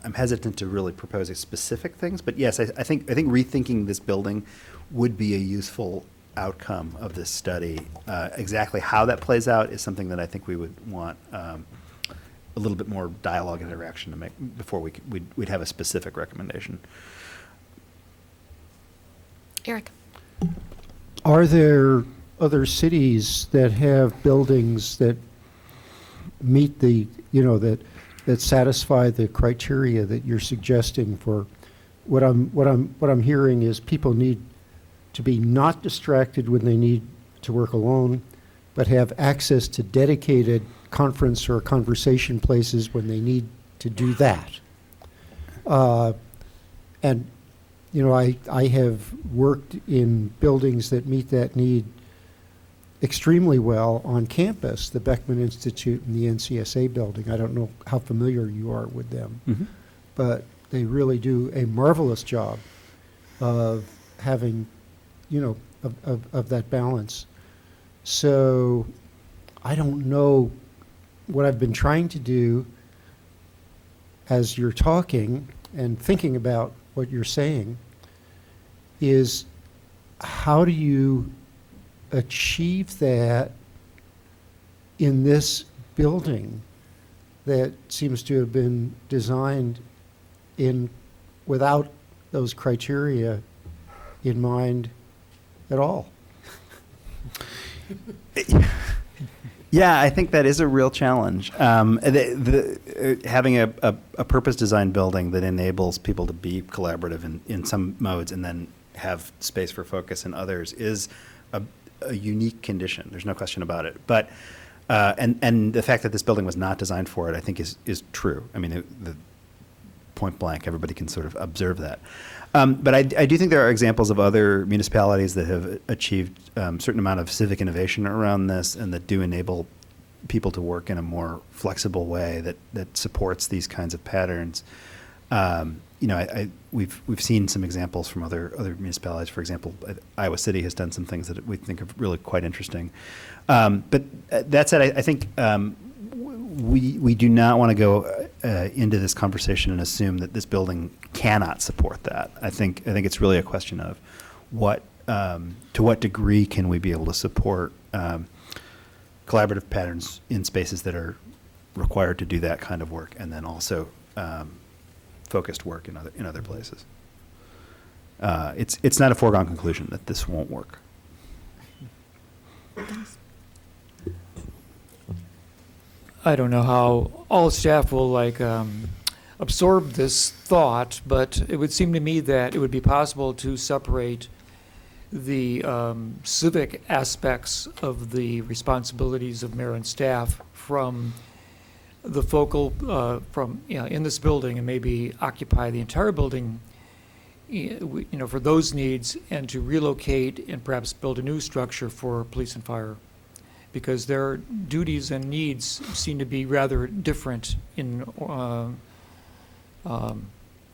I'm hesitant to really propose specific things, but yes, I think rethinking this building would be a useful outcome of this study. Exactly how that plays out is something that I think we would want a little bit more dialogue and interaction to make before we'd have a specific recommendation. Eric? Are there other cities that have buildings that meet the, that satisfy the criteria that you're suggesting for what I'm hearing is people need to be not distracted when they need to work alone, but have access to dedicated conference or conversation places when they need to do that. And I have worked in buildings that meet that need extremely well on campus, the Beckman Institute and the NCSA building. I don't know how familiar you are with them, but they really do a marvelous job of having, of that balance. So I don't know what I've been trying to do as you're talking and thinking about what you're saying is how do you achieve that in this building that seems to have been designed without those criteria in mind at all? Yeah, I think that is a real challenge. Having a purpose-designed building that enables people to be collaborative in some modes and then have space for focus in others is a unique condition. There's no question about it. But and the fact that this building was not designed for it, I think, is true. I mean, the point blank, everybody can sort of observe that. But I do think there are examples of other municipalities that have achieved a certain amount of civic innovation around this and that do enable people to work in a more flexible way that supports these kinds of patterns. We've seen some examples from other municipalities. For example, Iowa City has done some things that we think are really quite interesting. But that said, I think we do not want to go into this conversation and assume that this building cannot support that. I think it's really a question of to what degree can we be able to support collaborative patterns in spaces that are required to do that kind of work, and then also focused work in other places. It's not a foregone conclusion that this won't work. I don't know how all staff will absorb this thought, but it would seem to me that it would be possible to separate the civic aspects of the responsibilities of mayor and staff from the focal in this building, and maybe occupy the entire building for those needs, and to relocate and perhaps build a new structure for police and fire, because their duties and needs seem to be rather different in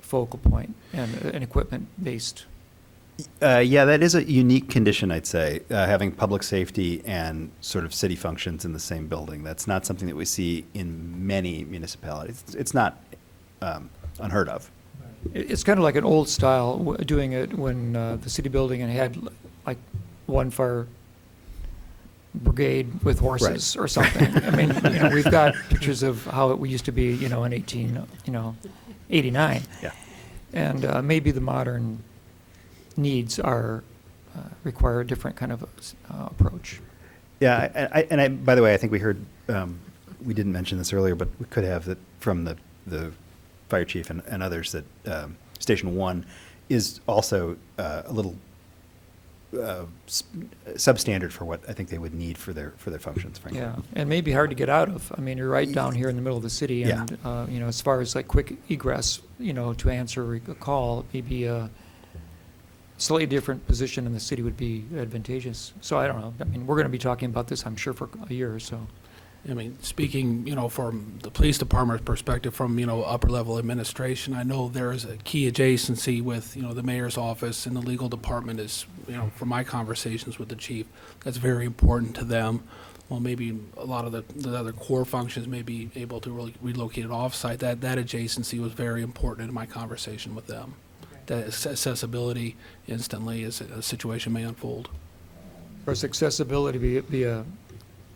focal point and equipment based. Yeah, that is a unique condition, I'd say, having public safety and sort of city functions in the same building. That's not something that we see in many municipalities. It's not unheard of. It's kind of like an old style doing it when the city building and had like one fire brigade with horses or something. I mean, we've got pictures of how it used to be, in 1889. Yeah. And maybe the modern needs require a different kind of approach. Yeah, and by the way, I think we heard, we didn't mention this earlier, but we could have that from the fire chief and others that Station 1 is also a little substandard for what I think they would need for their functions, frankly. Yeah, and maybe hard to get out of. I mean, you're right down here in the middle of the city, and as far as like quick egress, to answer a call, maybe a slightly different position in the city would be advantageous. So I don't know. I mean, we're going to be talking about this, I'm sure, for a year or so. I mean, speaking, from the police department perspective, from, upper level administration, I know there is a key adjacency with, the mayor's office and the legal department is, from my conversations with the chief, that's very important to them. Well, maybe a lot of the other core functions may be able to really relocate it off-site. That adjacency was very important in my conversation with them. That accessibility instantly as a situation may unfold. Of course, accessibility via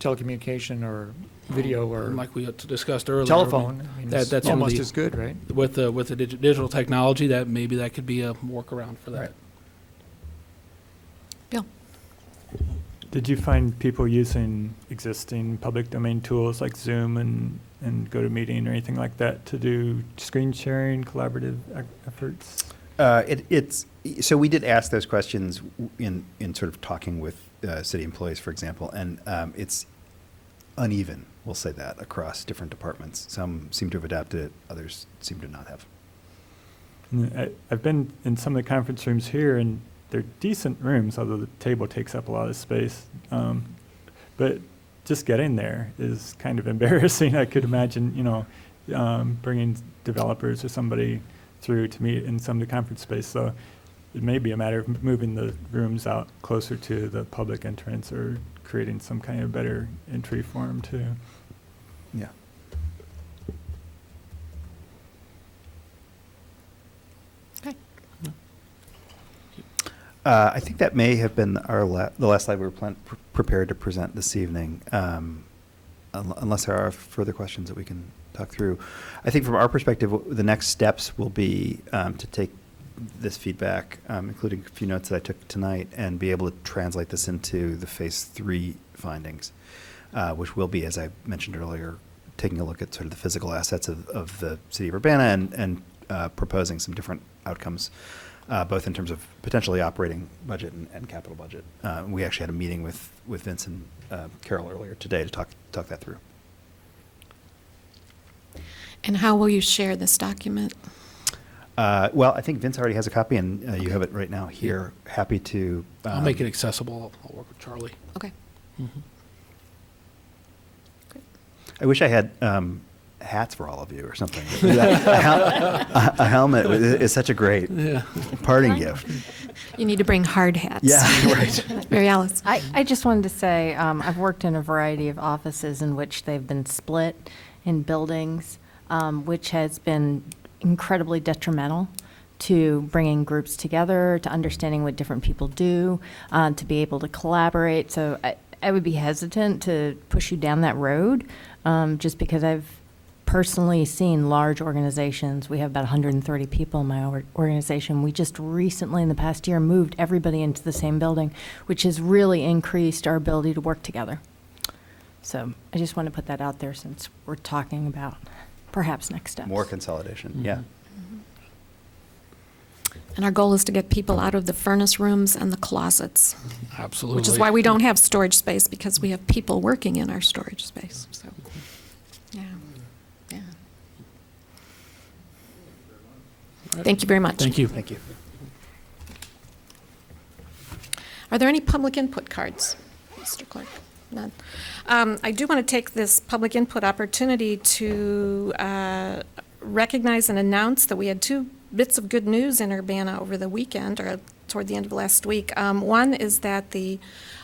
telecommunication or video or And like we had discussed earlier. telephone, I mean, that's it's one of almost the- as good, right? With the digital technology, that maybe that could be a workaround for that. Right. Bill? Did you find people using existing public domain tools like Zoom and GoToMeeting or anything like that to do screen sharing, collaborative efforts? So we did ask those questions in sort of talking with city employees, for example, and it's uneven, we'll say that, across different departments. Some seem to have adapted it, others seem to not have. I've been in some of the conference rooms here, and they're decent rooms, although the table takes up a lot of space. But just getting there is kind of embarrassing. I could imagine, bringing developers or somebody through to meet in some of the conference space. So it may be a matter of moving the rooms out closer to the public entrance or creating some kind of better entry for them too. Yeah. Okay. I think that may have been the last slide we were prepared to present this evening, unless there are further questions that we can talk through. I think from our perspective, the next steps will be to take this feedback, including a few notes that I took tonight, and be able to translate this into the Phase 3 findings, which will be, as I mentioned earlier, taking a look at sort of the physical assets of the city of Urbana and proposing some different outcomes, both in terms of potentially operating budget and capital budget. We actually had a meeting with Vince and Carol earlier today to talk that through. And how will you share this document? Well, I think Vince already has a copy, and you have it right now here. Happy to. I'll make it accessible. I'll work with Charlie. Okay. I wish I had hats for all of you or something. A helmet is such a great parting gift. You need to bring hard hats. Yeah, right. Mary Alice? I just wanted to say, I've worked in a variety of offices in which they've been split in buildings, which has been incredibly detrimental to bringing groups together, to understanding what different people do, to be able to collaborate. So I would be hesitant to push you down that road, just because I've personally seen large organizations. We have about 130 people in my organization. We just recently, in the past year, moved everybody into the same building, which has really increased our ability to work together. So I just want to put that out there since we're talking about perhaps next steps. More consolidation, yeah. And our goal is to get people out of the furnace rooms and the closets. Absolutely. Which is why we don't have storage space, because we have people working in our storage space, so, yeah, yeah. Thank you very much. Thank you. Thank you. Are there any public input cards, Mr. Clerk? None. I do want to take this public input opportunity to recognize and announce that we had two bits of good news in Urbana over the weekend, or toward the end of last week. One is that the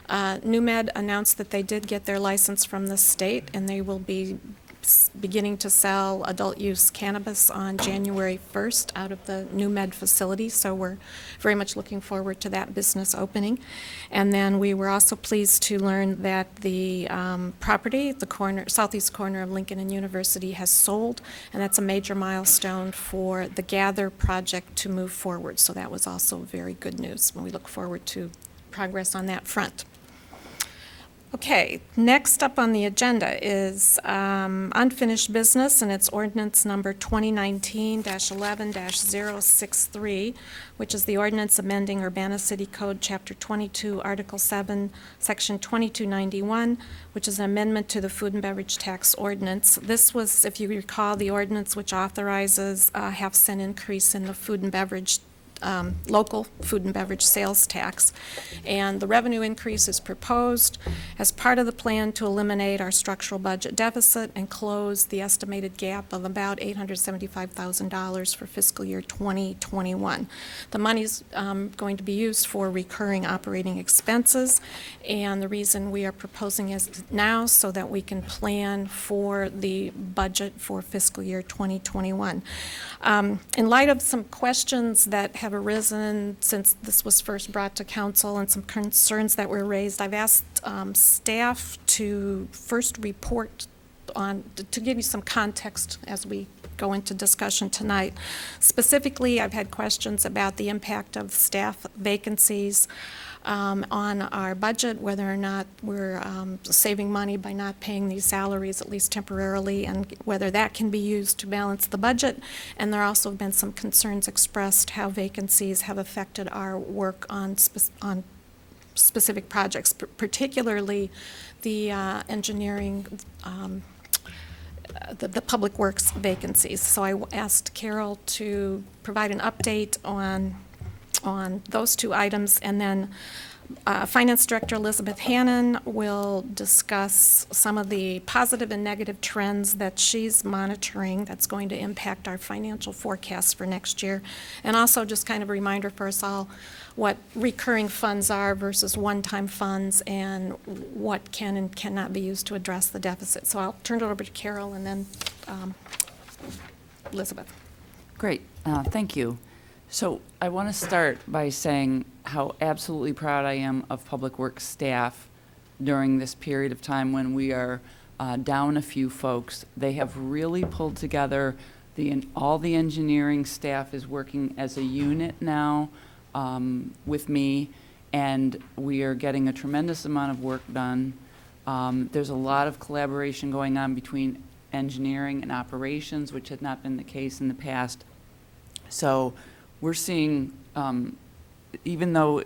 NewMed announced that they did get their license from the state, and they will be beginning to sell adult use cannabis on January 1st out of the NewMed facility, so we're very much looking forward to that business opening. And then we were also pleased to learn that the property, the southeast corner of Lincoln and University, has sold, and that's a major milestone for the Gather project to move forward. So that was also very good news, and we look forward to progress on that front. Okay, next up on the agenda is unfinished business, and it's ordinance number 2019-11-063, which is the ordinance amending Urbana City Code, Chapter 22, Article 7, Section 2291, which is an amendment to the food and beverage tax ordinance. This was, if you recall, the ordinance which authorizes a half-cent increase in the food and beverage local food and beverage sales tax. And the revenue increase is proposed as part of the plan to eliminate our structural budget deficit and close the estimated gap of about $875,000 for fiscal year 2021. The money's going to be used for recurring operating expenses, and the reason we are proposing is now so that we can plan for the budget for fiscal year 2021. In light of some questions that have arisen since this was first brought to council and some concerns that were raised, I've asked staff to first report on, to give you some context as we go into discussion tonight. Specifically, I've had questions about the impact of staff vacancies on our budget, whether or not we're saving money by not paying these salaries, at least temporarily, and whether that can be used to balance the budget. And there also have been some concerns expressed how vacancies have affected our work on specific projects, particularly the engineering, the public works vacancies. So I asked Carol to provide an update on those two items, and then Finance Director Elizabeth Hannon will discuss some of the positive and negative trends that she's monitoring that's going to impact our financial forecast for next year, and also just kind of a reminder for us all what recurring funds are versus one-time funds and what can and cannot be used to address the deficit. So I'll turn it over to Carol and then Elizabeth. Great, thank you. So I want to start by saying how absolutely proud I am of Public Works staff during this period of time when we are down a few folks. They have really pulled together. All the engineering staff is working as a unit now with me, and we are getting a tremendous amount of work done. There's a lot of collaboration going on between engineering and operations, which had not been the case in the past. So we're seeing, even though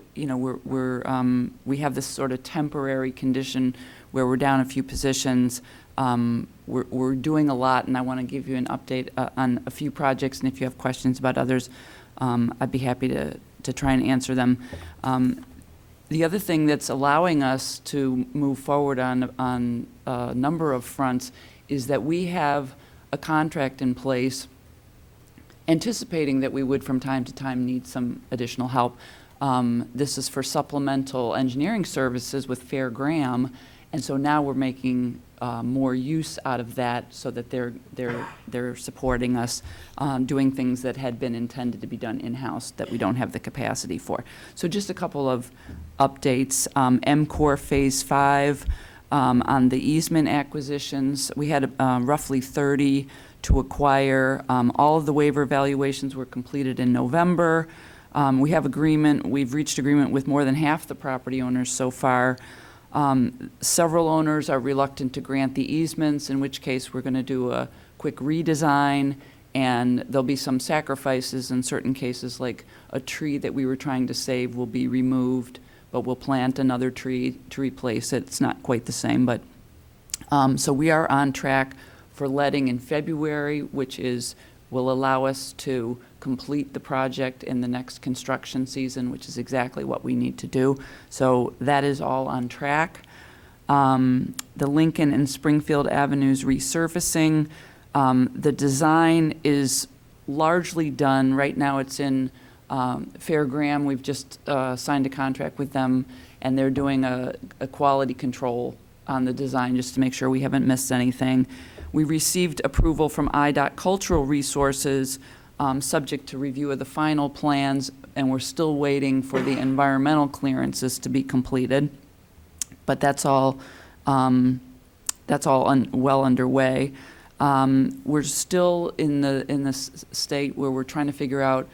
we have this sort of temporary condition where we're down a few positions, we're doing a lot, and I want to give you an update on a few projects. And if you have questions about others, I'd be happy to try and answer them. The other thing that's allowing us to move forward on a number of fronts is that we have a contract in place anticipating that we would from time to time need some additional help. This is for supplemental engineering services with Fair Graham, and so now we're making more use out of that so that they're supporting us doing things that had been intended to be done in-house that we don't have the capacity for. So just a couple of updates. MCOR Phase 5 on the easement acquisitions. We had roughly 30 to acquire. All of the waiver evaluations were completed in November. We've reached agreement with more than half the property owners so far. Several owners are reluctant to grant the easements, in which case we're going to do a quick redesign, and there'll be some sacrifices in certain cases, like a tree that we were trying to save will be removed, but we'll plant another tree to replace it. It's not quite the same, but so we are on track for letting in February, which will allow us to complete the project in the next construction season, which is exactly what we need to do. So that is all on track. The Lincoln and Springfield Avenues resurfacing, the design is largely done. Right now it's in Fair Graham. We've just signed a contract with them, and they're doing a quality control on the design just to make sure we haven't missed anything. We received approval from IDOT Cultural Resources, subject to review of the final plans, and we're still waiting for the environmental clearances to be completed. But that's all well underway. We're still in the state where we're trying to figure out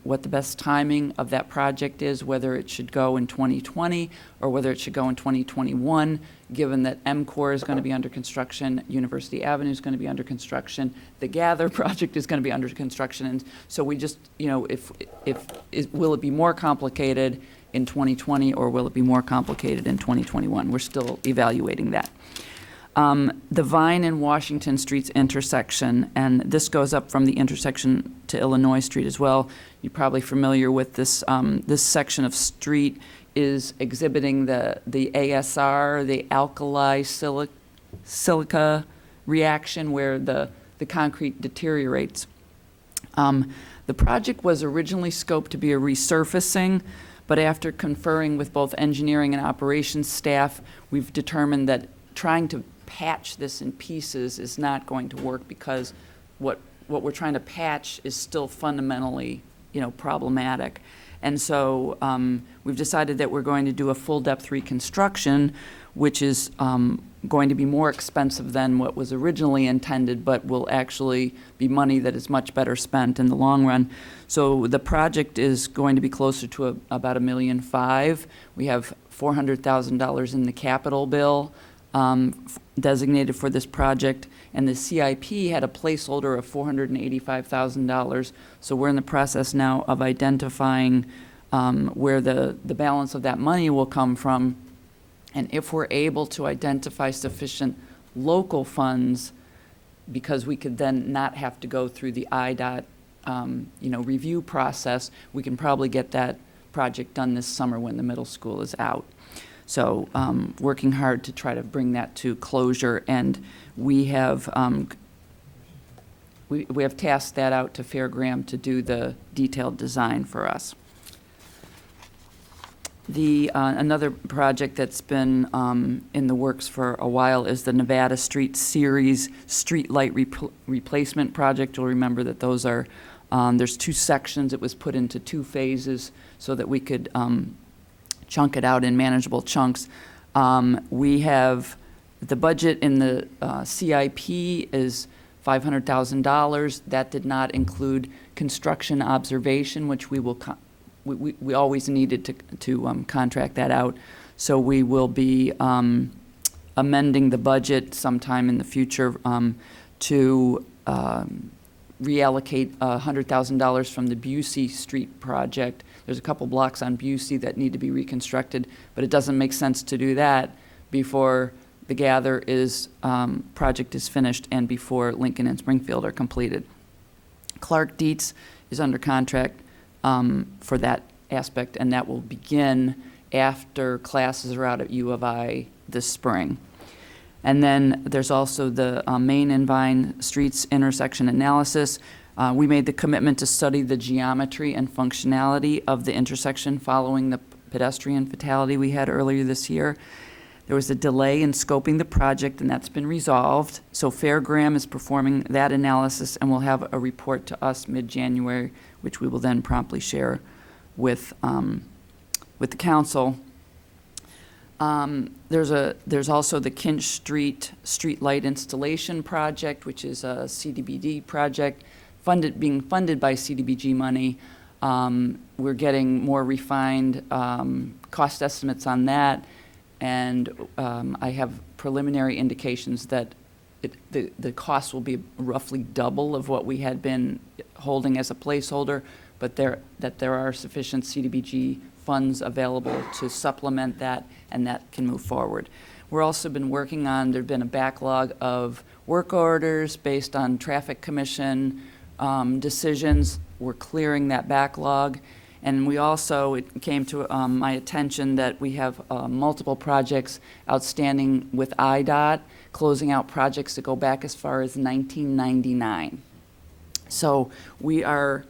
what the best timing of that project is, whether it should go in 2020 or whether it should go in 2021, given that MCOR is going to be under construction, University Avenue is going to be under construction, the Gather project is going to be under construction, and so we just, will it be more complicated in 2020 or will it be more complicated in 2021? We're still evaluating that. The Vine and Washington Streets intersection, and this goes up from the intersection to Illinois Street as well. You're probably familiar with this. This section of street is exhibiting the ASR, the alkali silica reaction, where the concrete deteriorates. The project was originally scoped to be a resurfacing, but after conferring with both engineering and operations staff, we've determined that trying to patch this in pieces is not going to work, because what we're trying to patch is still fundamentally, problematic. And so we've decided that we're going to do a full depth reconstruction, which is going to be more expensive than what was originally intended, but will actually be money that is much better spent in the long run. So the project is going to be closer to about $1.5 million. We have $400,000 in the capital bill designated for this project, and the CIP had a placeholder of $485,000. So we're in the process now of identifying where the balance of that money will come from, and if we're able to identify sufficient local funds, because we could then not have to go through the IDOT review process, we can probably get that project done this summer when the middle school is out. So working hard to try to bring that to closure, and we have tasked that out to Fairgram to do the detailed design for us. Another project that's been in the works for a while is the Nevada Street Series Street Light Replacement Project. You'll remember that those are, there's 2 sections. It was put into 2 phases so that we could chunk it out in manageable chunks. We have the budget in the CIP is $500,000. That did not include construction observation, which we will we always needed to contract that out. So we will be amending the budget sometime in the future to reallocate $100,000 from the Busey Street project. There's a couple blocks on Busey that need to be reconstructed, but it doesn't make sense to do that before the Gather project is finished and before Lincoln and Springfield are completed. Clark Dietz is under contract for that aspect, and that will begin after classes are out at U of I this spring. And then there's also the Main and Vine Streets intersection analysis. We made the commitment to study the geometry and functionality of the intersection following the pedestrian fatality we had earlier this year. There was a delay in scoping the project, and that's been resolved. So Fairgram is performing that analysis, and will have a report to us mid-January, which we will then promptly share with the council. There's also the Kinch Street Light Installation Project, which is a CDBG project being funded by CDBG money. We're getting more refined cost estimates on that, and I have preliminary indications that the cost will be roughly double of what we had been holding as a placeholder, but there are sufficient CDBG funds available to supplement that, and that can move forward. We're also been working on, there's been a backlog of work orders based on Traffic Commission decisions. We're clearing that backlog. And we also, it came to my attention that we have multiple projects outstanding with IDOT, closing out projects that go back as far as 1999. So we are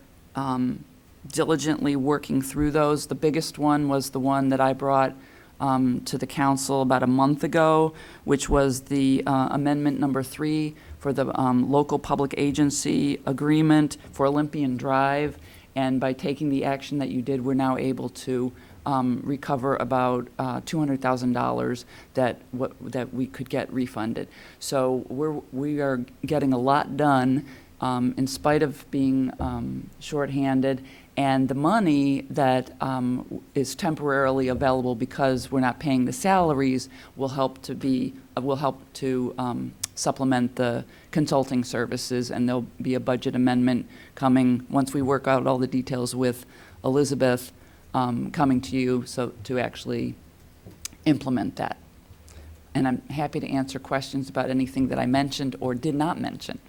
diligently working through those. The biggest one was the one that I brought to the council about a month ago, which was the amendment number 3 for the local public agency agreement for Olympian Drive. And by taking the action that you did, we're now able to recover about $200,000 that we could get refunded. So we are getting a lot done in spite of being shorthanded, and the money that is temporarily available because we're not paying the salaries will help to supplement the consulting services, and there'll be a budget amendment coming once we work out all the details with Elizabeth, coming to you so to actually implement that. And I'm happy to answer questions about anything that I mentioned or did not mention.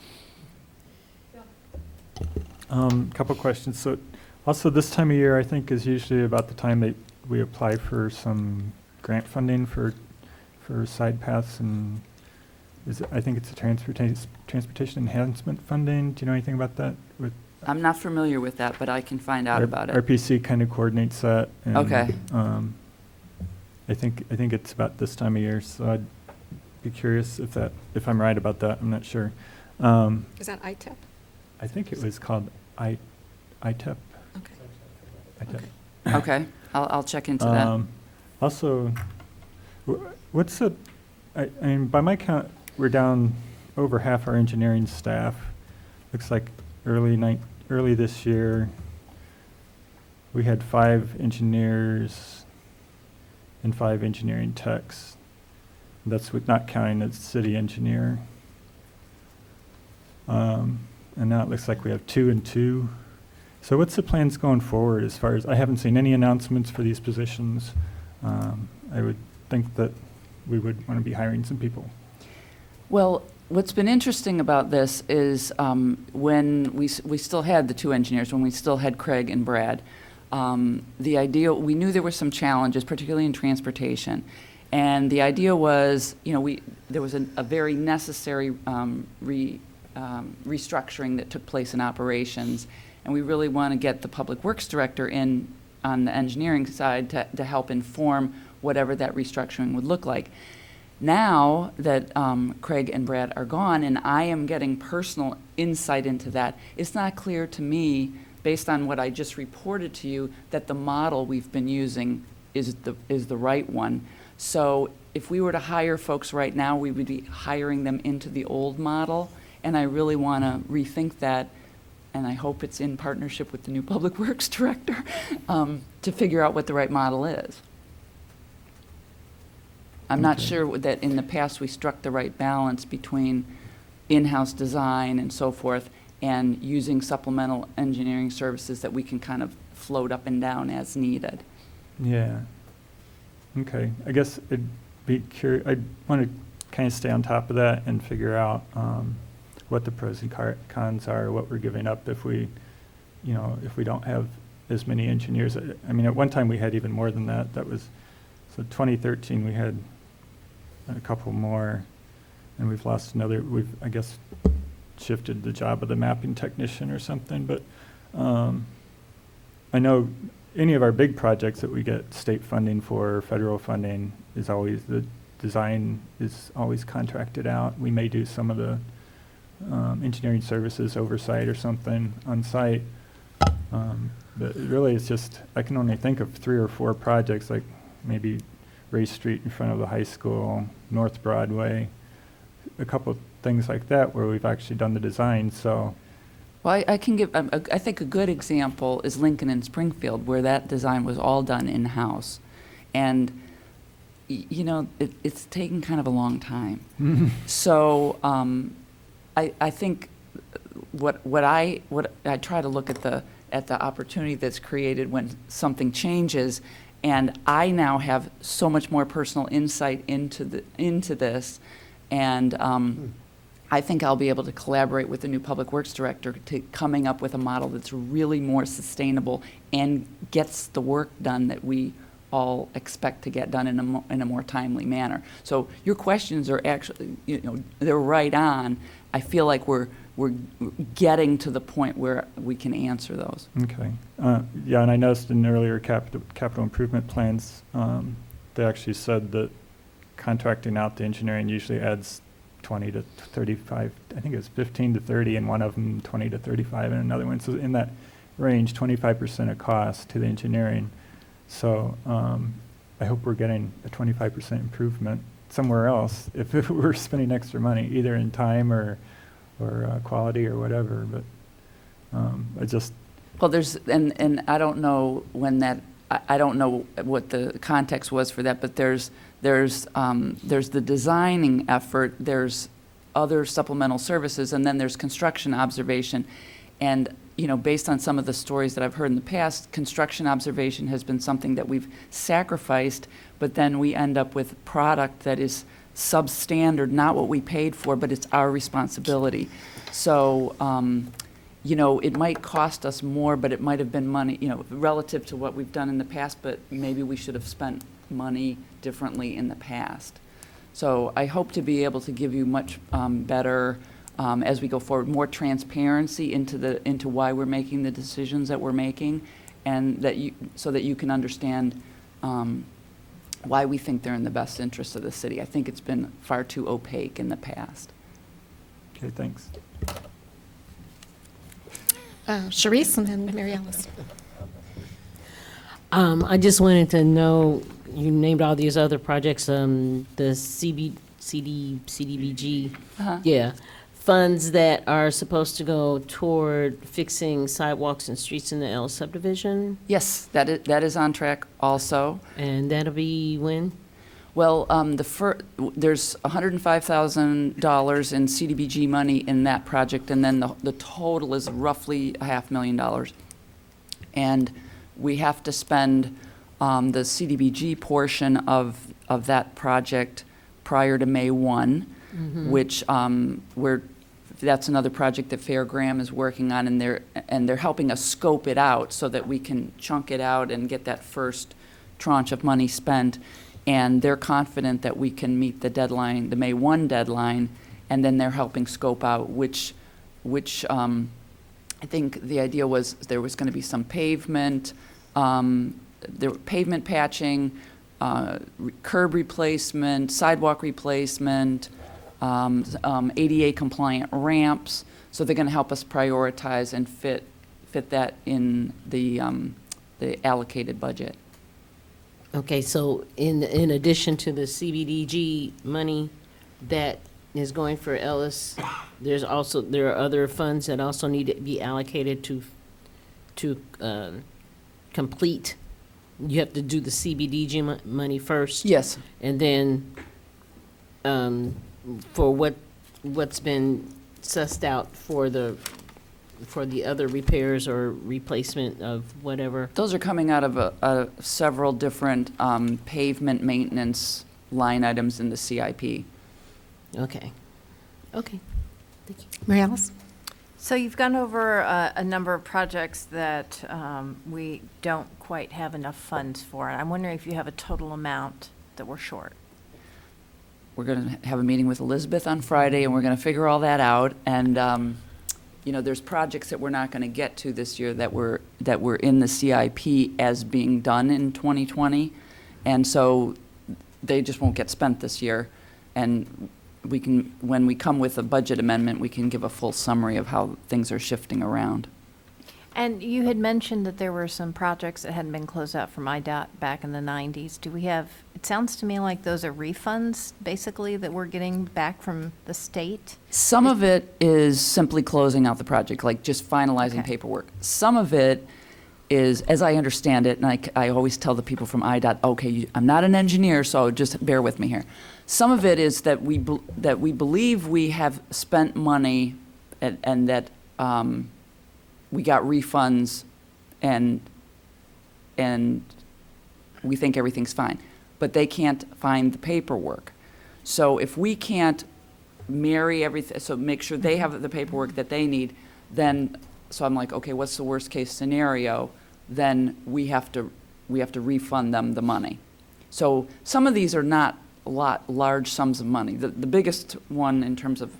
Couple questions. So also this time of year, I think, is usually about the time that we apply for some grant funding for side paths, and I think it's a transportation enhancement funding. Do you know anything about that? I'm not familiar with that, but I can find out about it. RPC kind of coordinates that. And, Okay. I think it's about this time of year, so I'd be curious if I'm right about that. I'm not sure. Is that ITEP? I think it was called ITEP. Okay. ITEP. Okay, I'll check into that. Also, what's the, I mean, by my count, we're down over half our engineering staff. Looks like early this year, we had 5 engineers and 5 engineering techs. That's with not counting the city engineer. And now it looks like we have 2 and 2. So what's the plans going forward as far as, I haven't seen any announcements for these positions. I would think that we would want to be hiring some people. Well, what's been interesting about this is when we still had the 2 engineers, when we still had Craig and Brad, the idea, we knew there were some challenges, particularly in transportation. And the idea was, there was a very necessary restructuring that took place in operations. And we really want to get the Public Works Director in on the engineering side to help inform whatever that restructuring would look like. Now that Craig and Brad are gone and I am getting personal insight into that, it's not clear to me, based on what I just reported to you, that the model we've been using is the right one. So if we were to hire folks right now, we would be hiring them into the old model, and I really want to rethink that, and I hope it's in partnership with the new Public Works Director to figure out what the right model is. I'm not sure that in the past we struck the right balance between in-house design and so forth and using supplemental engineering services that we can kind of float up and down as needed. Yeah. Okay. I guess I'd be curious. I'd want to kind of stay on top of that and figure out what the pros and cons are, what we're giving up if we don't have as many engineers. I mean, at one time we had even more than that. That was, so 2013 we had a couple more, and we've lost another. We've, I guess, shifted the job of the mapping technician or something. But I know any of our big projects that we get state funding for, federal funding, is always, the design is always contracted out. We may do some of the engineering services oversight or something on site. But really it's just, I can only think of 3 or 4 projects, like maybe Ray Street in front of the high school, North Broadway, a couple of things like that where we've actually done the design. So, well, I can give, I think a good example is Lincoln and Springfield, where that design was all done in-house. And, it's taken kind of a long time. So I think what I try to look at the opportunity that's created when something changes, and I now have so much more personal insight into this, and I think I'll be able to collaborate with the new Public Works Director to coming up with a model that's really more sustainable and gets the work done that we all expect to get done in a more timely manner. So your questions are actually, they're right on. I feel like we're getting to the point where we can answer those. okay. Yeah, and I noticed in earlier capital improvement plans, they actually said that contracting out the engineering usually adds 20 to 35, I think it was 15 to 30 in one of them, 20 to 35 in another one. So in that range, 25% of cost to the engineering. So I hope we're getting a 25% improvement somewhere else if we're spending extra money, either in time or quality or whatever. But I just... Well, there's, and I don't know when that, I don't know what the context was for that, but there's the designing effort, there's other supplemental services, and then there's construction observation. And, based on some of the stories that I've heard in the past, construction observation has been something that we've sacrificed, but then we end up with product that is substandard, not what we paid for, but it's our responsibility. So, you know, it might cost us more, but it might have been money, you know, relative to what we've done in the past, but maybe we should have spent money differently in the past. So I hope to be able to give you much better, as we go forward, more transparency into why we're making the decisions that we're making, and so that you can understand why we think they're in the best interest of the city. I think it's been far too opaque in the past. Okay, thanks. Sharice and then Mary Alice. I just wanted to know, you named all these other projects, the CDBG, Uh-huh. yeah, funds that are supposed to go toward fixing sidewalks and streets in the L subdivision, Yes, that is on track also. and that'll be when? Well, there's $105,000 in CDBG money in that project, and then the total is roughly $500,000. And we have to spend the CDBG portion of that project prior to May 1, which that's another project that Fairgram is working on, and they're helping us scope it out so that we can chunk it out and get that first tranche of money spent. And they're confident that we can meet the deadline, the May 1 deadline, and then they're helping scope out which I think the idea was there was going to be some pavement, pavement patching, curb replacement, sidewalk replacement, ADA compliant ramps. So they're going to help us prioritize and fit that in the allocated budget. Okay, so in addition to the CBDG money that is going for Ellis, there are other funds that also need to be allocated to complete. You have to do the CBDG money first. Yes. And then for what's been sussed out for the other repairs or replacement of whatever. Those are coming out of several different pavement maintenance line items in the CIP. Okay. Okay. Thank you. Mary Alice? So you've gone over a number of projects that we don't quite have enough funds for. And I'm wondering if you have a total amount that we're short. We're going to have a meeting with Elizabeth on Friday, and we're going to figure all that out. And you know, there's projects that we're not going to get to this year that were in the CIP as being done in 2020, and so they just won't get spent this year. And we can, when we come with a budget amendment, we can give a full summary of how things are shifting around. And you had mentioned that there were some projects that hadn't been closed out from IDOT back in the 90s. Do we have, it sounds to me like those are refunds, basically, that we're getting back from the state? Some of it is simply closing out the project, like just finalizing Okay. paperwork. Some of it is, as I understand it, and I always tell the people from IDOT, okay, I'm not an engineer, so just bear with me here. Some of it is that we believe we have spent money and that we got refunds and we think everything's fine, but they can't find the paperwork. So if we can't marry everything, so make sure they have the paperwork that they need, then, so I'm like, okay, what's the worst case scenario? Then we have to refund them the money. So some of these are not large sums of money. The biggest one in terms of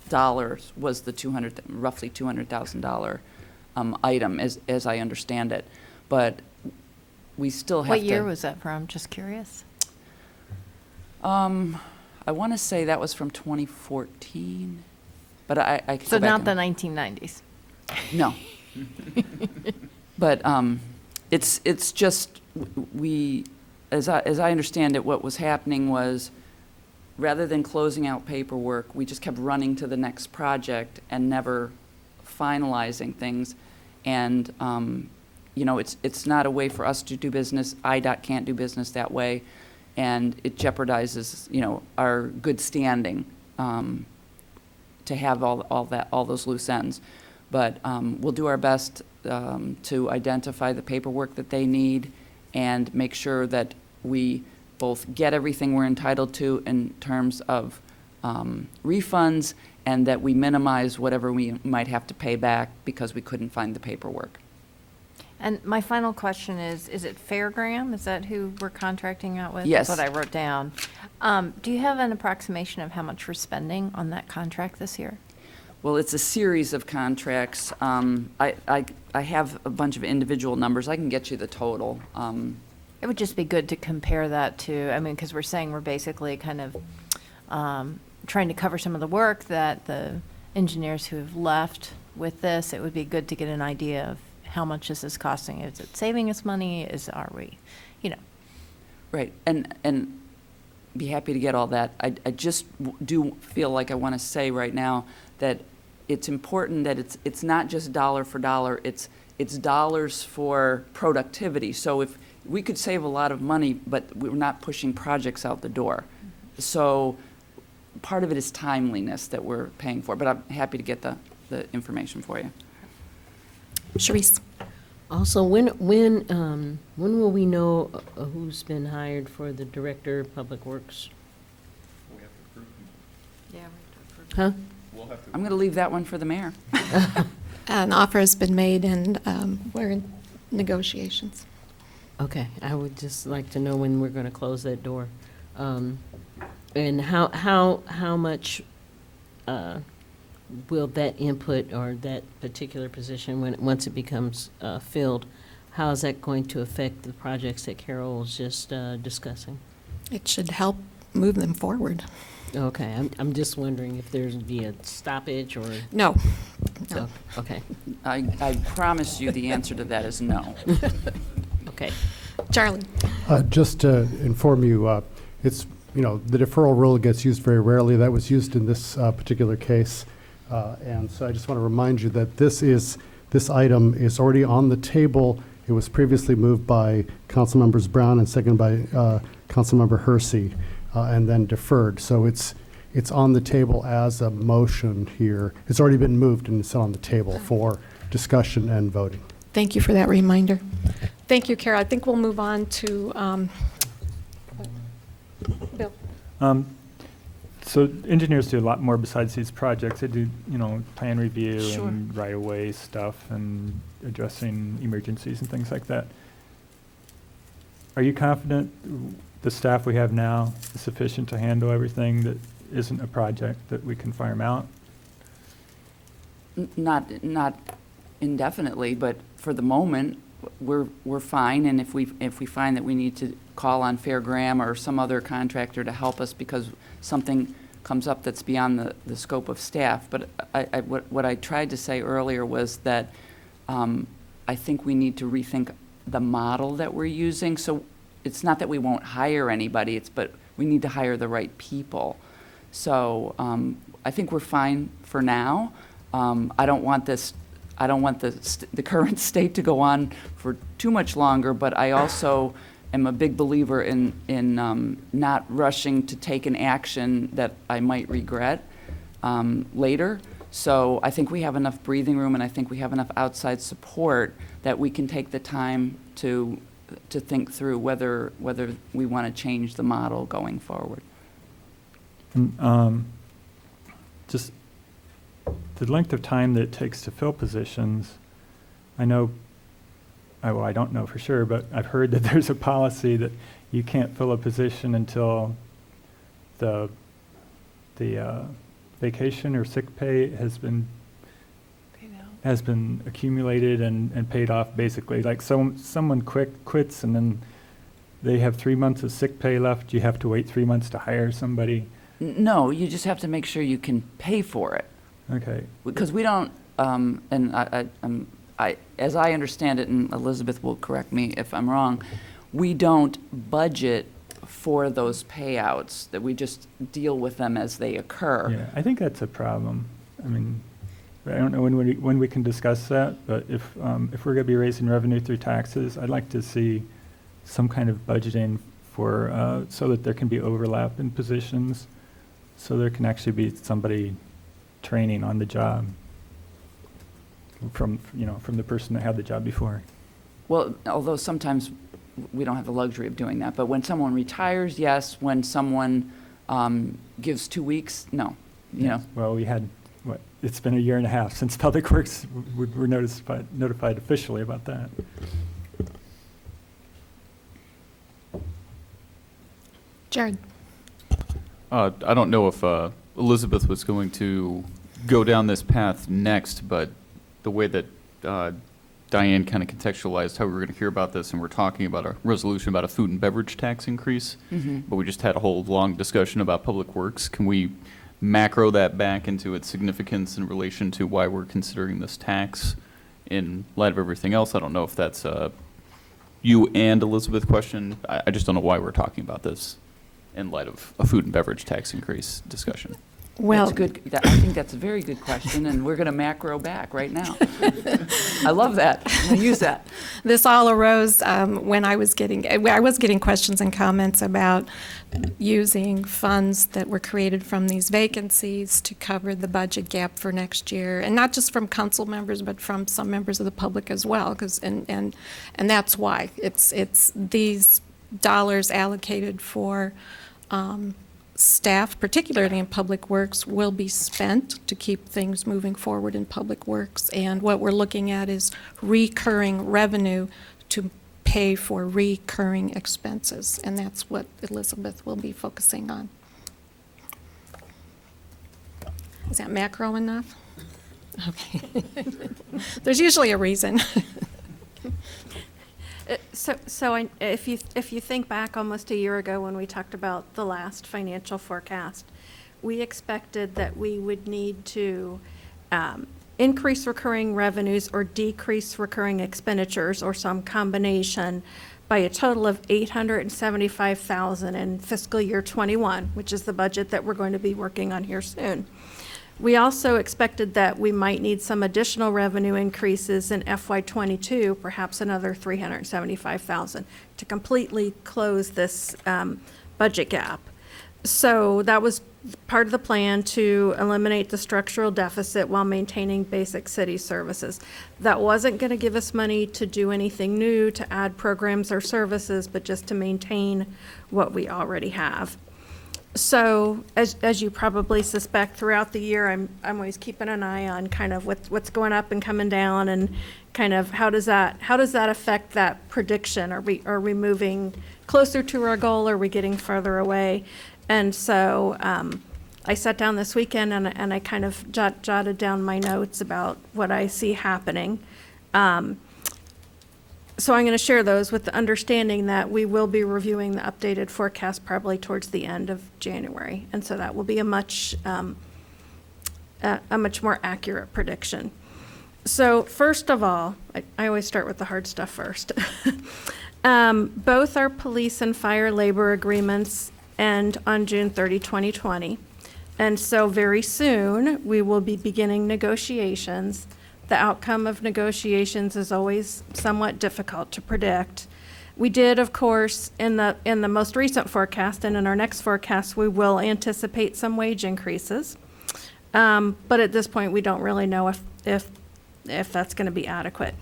dollars was the roughly $200,000 item, as I understand it. But we still have to. What year was that from? Just curious. I want to say that was from 2014, but I can So go back not the and- 1990s. No. But it's just we, as I understand it, what was happening was, rather than closing out paperwork, we just kept running to the next project and never finalizing things. And, you know, it's not a way for us to do business. IDOT can't do business that way. And it jeopardizes, you know, our good standing to have all those loose ends. But we'll do our best to identify the paperwork that they need and make sure that we both get everything we're entitled to in terms of refunds, and that we minimize whatever we might have to pay back because we couldn't find the paperwork. And my final question is it Fairgram? Is that who we're contracting out with? Yes. That's what I wrote down. Do you have an approximation of how much we're spending on that contract this year? Well, it's a series of contracts. I have a bunch of individual numbers. I can get you the total. It would just be good to compare that to, I mean, because we're saying we're basically kind of trying to cover some of the work that the engineers who have left with this. It would be good to get an idea of how much this is costing. Is it saving us money? Are we, you know? Right, and be happy to get all that. I just do feel like I want to say right now that it's important that it's not just dollar for dollar, it's dollars for productivity. So if we could save a lot of money, but we're not pushing projects out the door. So part of it is timeliness that we're paying for, but I'm happy to get the information for you. Sharice? Also, when will we know who's been hired for the Director of Public Works? Yeah. Huh? I'm going to leave that one for the mayor. An offer has been made, and we're in negotiations. Okay, I would just like to know when we're going to close that door. And how much will that input or that particular position, once it becomes filled, how is that going to affect the projects that Carol was just discussing? It should help move them forward. Okay, I'm just wondering if there's be a stoppage or... No. Oh, okay. I promise you the answer to that is no. Okay. Charlie? Just to inform you, it's, the deferral rule gets used very rarely. That was used in this particular case. And so I just want to remind you that this item is already on the table. It was previously moved by Councilmembers Brown and seconded by Councilmember Hersey, and then deferred. So it's on the table as a motion here. It's already been moved and it's on the table for discussion and voting. Thank you for that reminder. Thank you, Carol. I think we'll move on to Bill. So engineers do a lot more besides these projects. They do, plan review Sure. and right-of-way stuff and addressing emergencies and things like that. Are you confident the staff we have now is sufficient to handle everything that isn't a project that we can farm out? Not indefinitely, but for the moment, we're fine. And if we find that we need to call on Fairgram or some other contractor to help us because something comes up that's beyond the scope of staff. But what I tried to say earlier was that I think we need to rethink the model that we're using. So it's not that we won't hire anybody, but we need to hire the right people. So I think we're fine for now. I don't want the current state to go on for too much longer, but I also am a big believer in not rushing to take an action that I might regret later. So I think we have enough breathing room, and I think we have enough outside support that we can take the time to think through whether we want to change the model going forward. And, just the length of time that it takes to fill positions, I know, well, I don't know for sure, but I've heard that there's a policy that you can't fill a position until the vacation or sick pay has been accumulated and paid off, basically. Like someone quits and then they have 3 months of sick pay left. You have to wait 3 months to hire somebody. No, you just have to make sure you can pay for it. Okay. Because we don't, and as I understand it, and Elizabeth will correct me if I'm wrong, we don't budget for those payouts, that we just deal with them as they occur. Yeah, I think that's a problem. I mean, I don't know when we can discuss that, but if we're going to be raising revenue through taxes, I'd like to see some kind of budgeting for so that there can be overlap in positions, so there can actually be somebody training on the job from the person that had the job before. Well, although sometimes we don't have the luxury of doing that. But when someone retires, yes. When someone gives 2 weeks, no. You know. Well, we had, it's been a year and a half since Public Works were notified officially about that. Jared? I don't know if Elizabeth was going to go down this path next, but the way that Diane kind of contextualized how we were going to hear about this, and we're talking about a resolution about a food and beverage tax increase, but we just had a whole long discussion about Public Works. Can we macro that back into its significance in relation to why we're considering this tax in light of everything else? I don't know if that's a you and Elizabeth question. I just don't know why we're talking about this in light of a food and beverage tax increase discussion. Well, That's good. I think that's a very good question, and we're going to macro back right now. I love that. I'm going to use that. this all arose when I was getting questions and comments about using funds that were created from these vacancies to cover the budget gap for next year, and not just from council members, but from some members of the public as well. And that's why it's these dollars allocated for staff, particularly in Public Works, will be spent to keep things moving forward in Public Works. And what we're looking at is recurring revenue to pay for recurring expenses. And that's what Elizabeth will be focusing on. Is that macro enough? Okay. There's usually a reason. If you think back almost a year ago when we talked about the last financial forecast, we expected that we would need to increase recurring revenues or decrease recurring expenditures or some combination by a total of $875,000 in fiscal year 21, which is the budget that we're going to be working on here soon. We also expected that we might need some additional revenue increases in FY22, perhaps another $375,000 to completely close this budget gap. So that was part of the plan, to eliminate the structural deficit while maintaining basic city services. That wasn't going to give us money to do anything new, to add programs or services, but just to maintain what we already have. So, as you probably suspect, throughout the year, I'm always keeping an eye on kind of what's going up and coming down, and kind of how does that affect that prediction? Are we moving closer to our goal? Or are we getting further away? And so I sat down this weekend and I kind of jotted down my notes about what I see happening. So I'm going to share those with the understanding that we will be reviewing the updated forecast probably towards the end of January. And so that will be a much more accurate prediction. So first of all, I always start with the hard stuff first. Both our police and fire labor agreements end on June 30, 2020. And so very soon we will be beginning negotiations. The outcome of negotiations is always somewhat difficult to predict. We did, of course, in the most recent forecast and in our next forecast, we will anticipate some wage increases. But at this point, we don't really know if that's going to be adequate.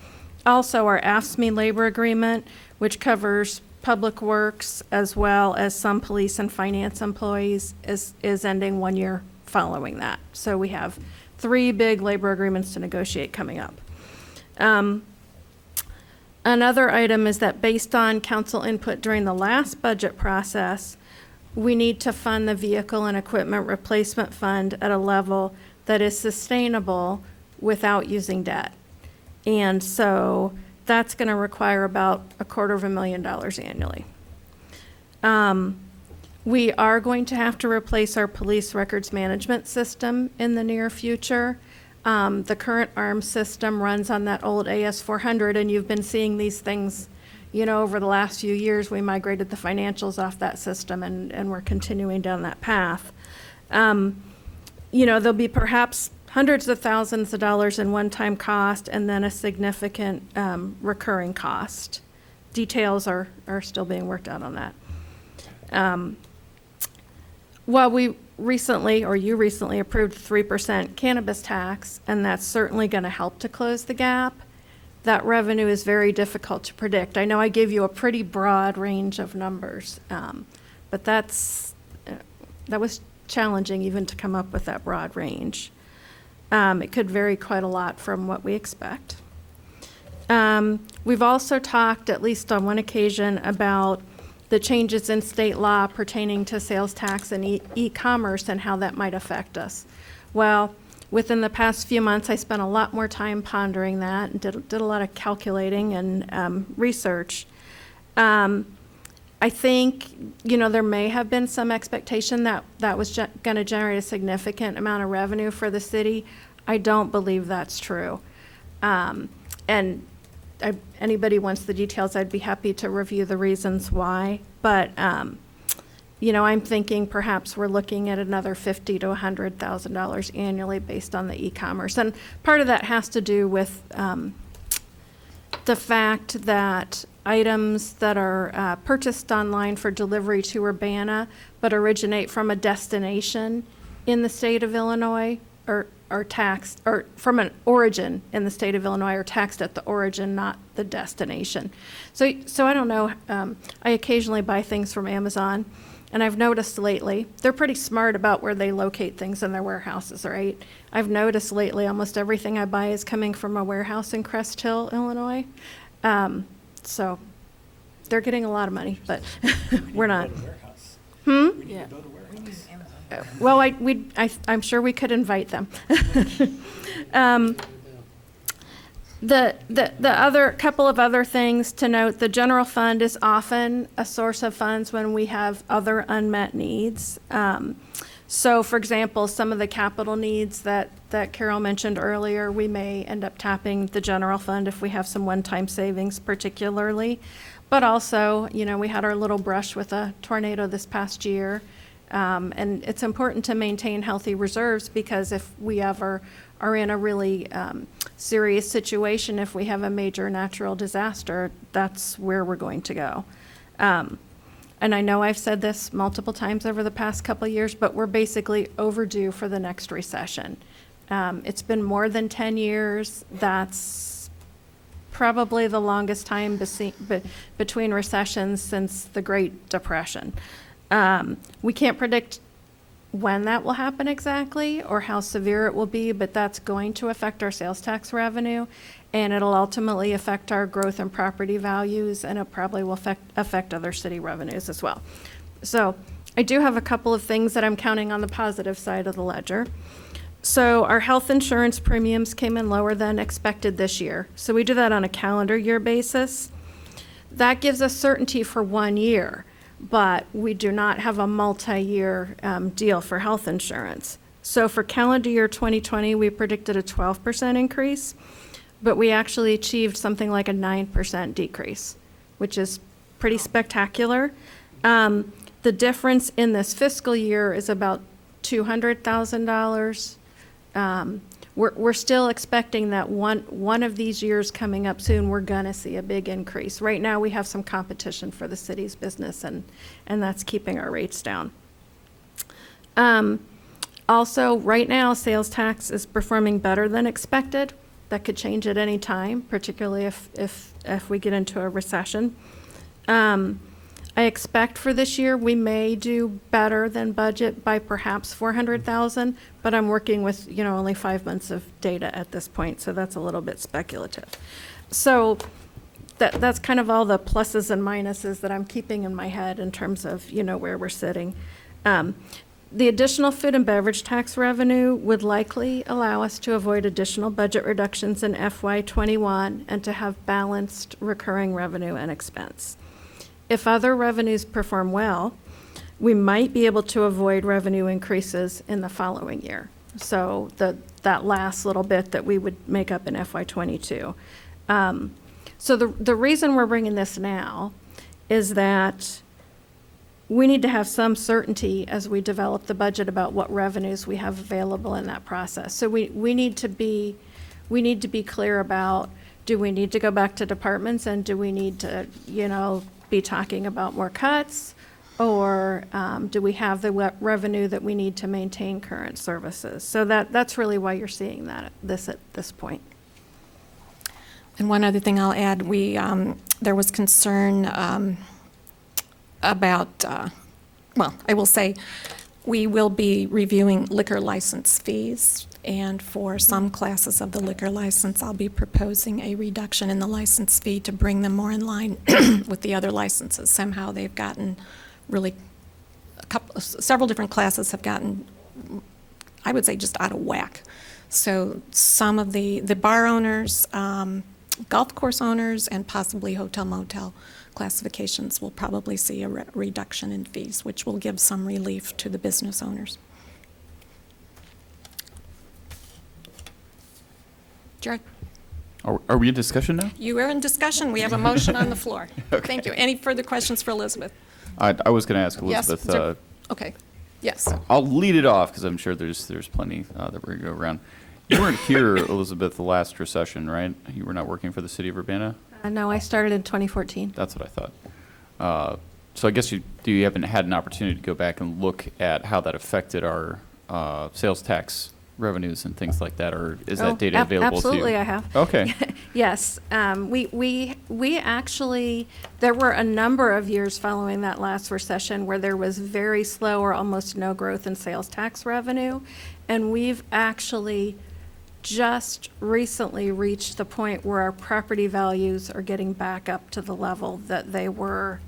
Also, our AFSCME labor agreement, which covers Public Works as well as some police and finance employees, is ending 1 year following that. So we have 3 big labor agreements to negotiate coming up. Another item is that based on council input during the last budget process, we need to fund the vehicle and equipment replacement fund at a level that is sustainable without using debt. And so that's going to require about $250,000 annually. We are going to have to replace our police records management system in the near future. The current ARM system runs on that old AS400, and you've been seeing these things, over the last few years. We migrated the financials off that system, and we're continuing down that path. There'll be perhaps hundreds of thousands of dollars in one-time cost, and then a significant recurring cost. Details are still being worked out on that. Well, you recently approved 3% cannabis tax, and that's certainly going to help to close the gap. that revenue is very difficult to predict. I know I gave you a pretty broad range of numbers, but that was challenging even to come up with that broad range. It could vary quite a lot from what we expect. We've also talked, at least on one occasion, about the changes in state law pertaining to sales tax and e-commerce and how that might affect us. Well, within the past few months, I spent a lot more time pondering that and did a lot of calculating and research. I think, there may have been some expectation that that was going to generate a significant amount of revenue for the city. I don't believe that's true. Anybody wants the details, I'd be happy to review the reasons why. But, I'm thinking perhaps we're looking at another $50,000 to $100,000 annually based on the e-commerce. And part of that has to do with the fact that items that are purchased online for delivery to Urbana but originate from a destination in the state of Illinois are taxed, or from an origin in the state of Illinois are taxed at the origin, not the destination. So I don't know. I occasionally buy things from Amazon, and I've noticed lately, they're pretty smart about where they locate things in their warehouses, right? I've noticed lately almost everything I buy is coming from a warehouse in Crest Hill, Illinois. So they're getting a lot of money, but we're not. Yeah. Well, I'm sure we could invite them. The other couple of other things to note: the general fund is often a source of funds when we have other unmet needs. So, for example, some of the capital needs that Carol mentioned earlier, we may end up tapping the general fund if we have some one-time savings, particularly. But also, we had our little brush with a tornado this past year. And it's important to maintain healthy reserves, because if we ever are in a really serious situation, if we have a major natural disaster, that's where we're going to go. And I know I've said this multiple times over the past couple of years, but we're basically overdue for the next recession. It's been more than 10 years. That's probably the longest time between recessions since the Great Depression. We can't predict when that will happen exactly or how severe it will be, but that's going to affect our sales tax revenue, and it'll ultimately affect our growth and property values, and it probably will affect other city revenues as well. So I do have a couple of things that I'm counting on the positive side of the ledger. So our health insurance premiums came in lower than expected this year. So we do that on a calendar year basis. That gives us certainty for 1 year. But we do not have a multi-year deal for health insurance. So for calendar year 2020, we predicted a 12% increase, but we actually achieved something like a 9% decrease, which is pretty spectacular. The difference in this fiscal year is about $200,000. We're still expecting that one of these years coming up soon, we're gonna see a big increase. Right now, we have some competition for the city's business, and that's keeping our rates down. Also, right now, sales tax is performing better than expected. That could change at any time, particularly if we get into a recession. I expect for this year we may do better than budget by perhaps $400,000, but I'm working with only 5 months of data at this point, so that's a little bit speculative. So that's kind of all the pluses and minuses that I'm keeping in my head in terms of where we're sitting. The additional food and beverage tax revenue would likely allow us to avoid additional budget reductions in FY21 and to have balanced recurring revenue and expense. If other revenues perform well, we might be able to avoid revenue increases in the following year. So that last little bit that we would make up in FY22. So the reason we're bringing this now is that we need to have some certainty as we develop the budget about what revenues we have available in that process. So we need to be clear about, do we need to go back to departments, and do we need to be talking about more cuts, or do we have the revenue that we need to maintain current services? So that's really why you're seeing this at this point. And one other thing I'll add, there was concern about, well, I will say, we will be reviewing liquor license fees, and for some classes of the liquor license, I'll be proposing a reduction in the license fee to bring them more in line with the other licenses. Somehow they've gotten really, several different classes have gotten, I would say, just out of whack. So some of the bar owners, golf course owners, and possibly hotel motel classifications will probably see a reduction in fees, which will give some relief to the business owners. Jared? Are we in discussion now? You are in discussion. We have a motion on the floor. Thank you. Any further questions for Elizabeth? I was going to ask Yes, Elizabeth. sir. Okay. Yes. I'll lead it off because I'm sure there's plenty that we're going to go around. You weren't here, Elizabeth, the last recession, right? You were not working for the city of Urbana? No, I started in 2014. That's what I thought. So I guess you haven't had an opportunity to go back and look at how that affected our sales tax revenues and things like that, or is that data available to you? Absolutely, I have. Okay. Yes, we actually, there were a number of years following that last recession where there was very slow or almost no growth in sales tax revenue, and we've actually just recently reached the point where our property values are getting back up to the level that they were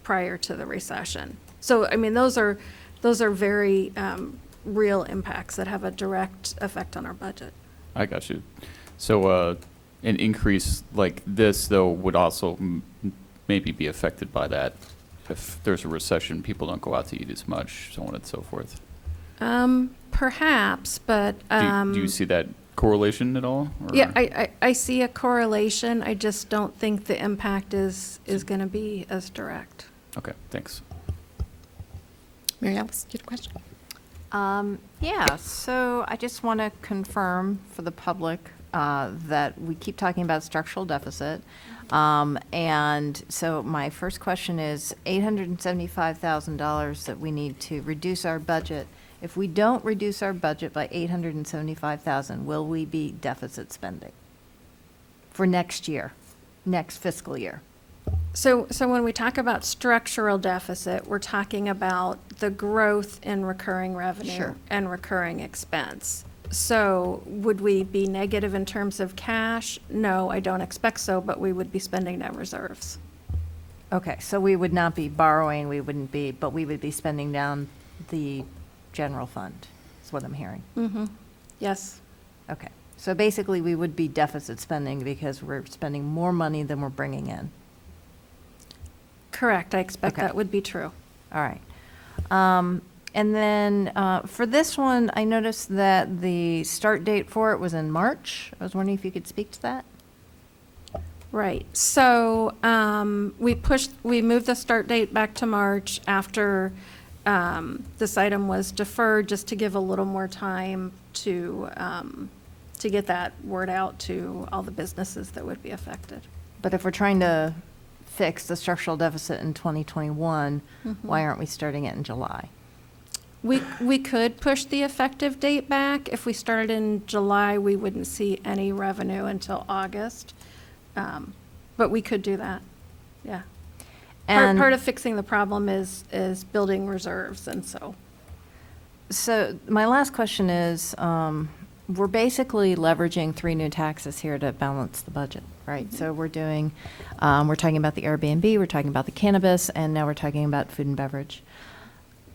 prior to the recession. So, I mean, those are very real impacts that have a direct effect on our budget. I got you. So an increase like this, though, would also maybe be affected by that. If there's a recession, people don't go out to eat as much, so on and so forth. Perhaps, but. Do you see that correlation at all? Or? Yeah, I see a correlation. I just don't think the impact is going to be as direct. Okay, thanks. Mary Alice, you had a question? Yeah, so I just want to confirm for the public that we keep talking about structural deficit. And so my first question is $875,000 that we need to reduce our budget. If we don't reduce our budget by $875,000, will we be deficit spending for next year, next fiscal year? So when we talk about structural deficit, we're talking about the growth in recurring revenue Sure. and recurring expense. So would we be negative in terms of cash? No, I don't expect so, but we would be spending down reserves. Okay, so we would not be borrowing, but we would be spending down the general fund, is what I'm hearing. Mm-hmm. Yes. Okay, so basically we would be deficit spending because we're spending more money than we're bringing in. Correct. I expect Okay. that would be true. All right. And then for this one, I noticed that the start date for it was in March. I was wondering if you could speak to that? Right. So we moved the start date back to March after this item was deferred, just to give a little more time to get that word out to all the businesses that would be affected. But if we're trying to fix the structural deficit in 2021, why aren't we starting it in July? We could push the effective date back. If we started in July, we wouldn't see any revenue until August. But we could do that, yeah. And Part of fixing the problem is building reserves, and so. So my last question is, we're basically leveraging 3 new taxes here to balance the budget, right? So we're talking about the Airbnb, we're talking about the cannabis, and now we're talking about food and beverage.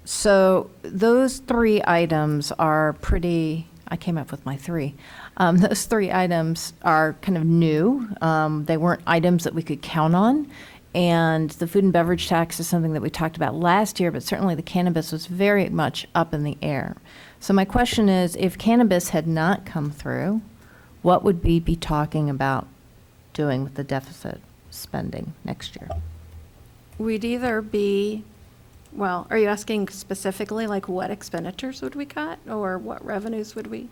So those 3 items are pretty, I came up with my 3. Those 3 items are kind of new. They weren't items that we could count on. And the food and beverage tax is something that we talked about last year, but certainly the cannabis was very much up in the air. So my question is, if cannabis had not come through, what would we be talking about doing with the deficit spending next year? We'd either be, well, are you asking specifically, like, what expenditures would we cut, or what revenues would we?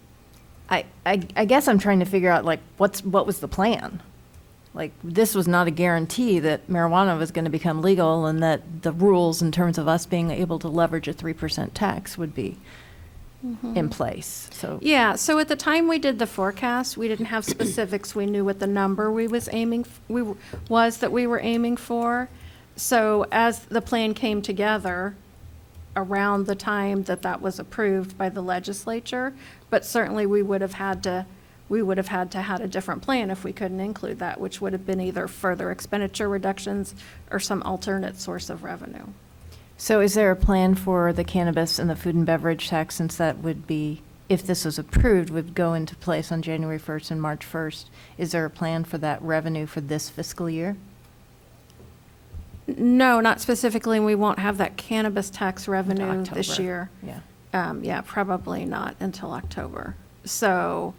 I guess I'm trying to figure out, like, what was the plan? Like, this was not a guarantee that marijuana was going to become legal, and that the rules in terms of us being able to leverage a 3% tax would be in place, so. Yeah, so at the time we did the forecast, we didn't have specifics. We knew what the number we was aiming, that we were aiming for. So as the plan came together around the time that that was approved by the legislature, but certainly we would have had to had a different plan if we couldn't include that, which would have been either further expenditure reductions or some alternate source of revenue. So is there a plan for the cannabis and the food and beverage tax, since that would be, if this was approved, would go into place on January 1st and March 1st? Is there a plan for that revenue for this fiscal year? No, not specifically, and we won't have that cannabis tax revenue this October. year. Yeah. Yeah, probably not until October. So,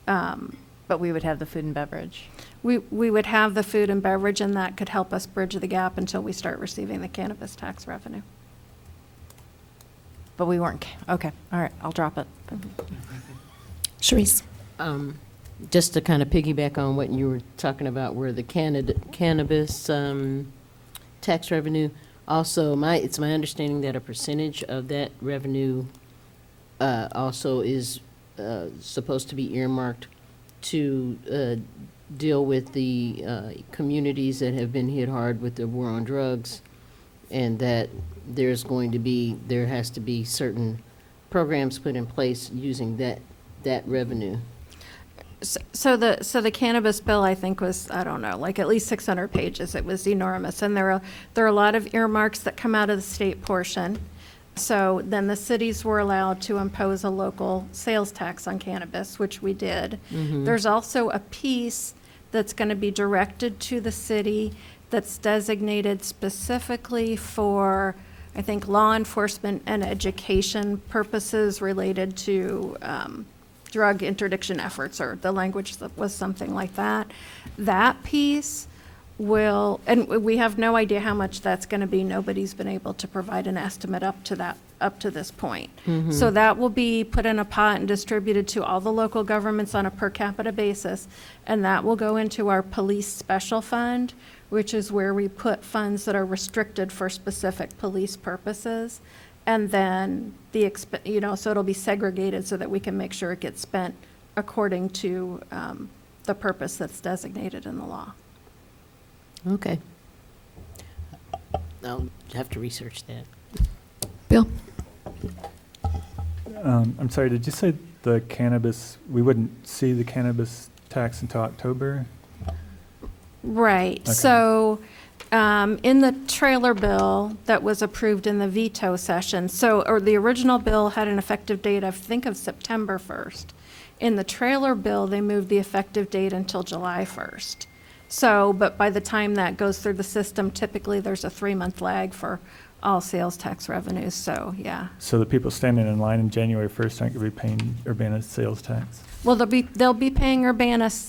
But we would have the food and beverage. we would have the food and beverage, and that could help us bridge the gap until we start receiving the cannabis tax revenue. But we weren't, okay, all right, I'll drop it. Sharice? Just to kind of piggyback on what you were talking about, where the cannabis tax revenue, also it's my understanding that a percentage of that revenue also is supposed to be earmarked to deal with the communities that have been hit hard with the war on drugs, and that there has to be certain programs put in place using that revenue. So the cannabis bill, I think, was, I don't know, like at least 600 pages. It was enormous. And there are a lot of earmarks that come out of the state portion. So then the cities were allowed to impose a local sales tax on cannabis, which we did. There's also a piece that's going to be directed to the city that's designated specifically for, I think, law enforcement and education purposes related to drug interdiction efforts, or the language that was something like that. That piece will, and we have no idea how much that's going to be. Nobody's been able to provide an estimate up to this point. So that will be put in a pot and distributed to all the local governments on a per capita basis, and that will go into our police special fund, which is where we put funds that are restricted for specific police purposes. And then so it'll be segregated so that we can make sure it gets spent according to the purpose that's designated in the law. Okay. I'll have to research that. Bill? I'm sorry, did you say the cannabis, we wouldn't see the cannabis tax until October? Right. Okay. So in the trailer bill that was approved in the veto session, or the original bill had an effective date, I think, of September 1st. In the trailer bill, they moved the effective date until July 1st. So, but by the time that goes through the system, typically there's a 3-month lag for all sales tax revenues, so, yeah. So the people standing in line in January 1st aren't going to be paying Urbana sales tax? Well, they'll be paying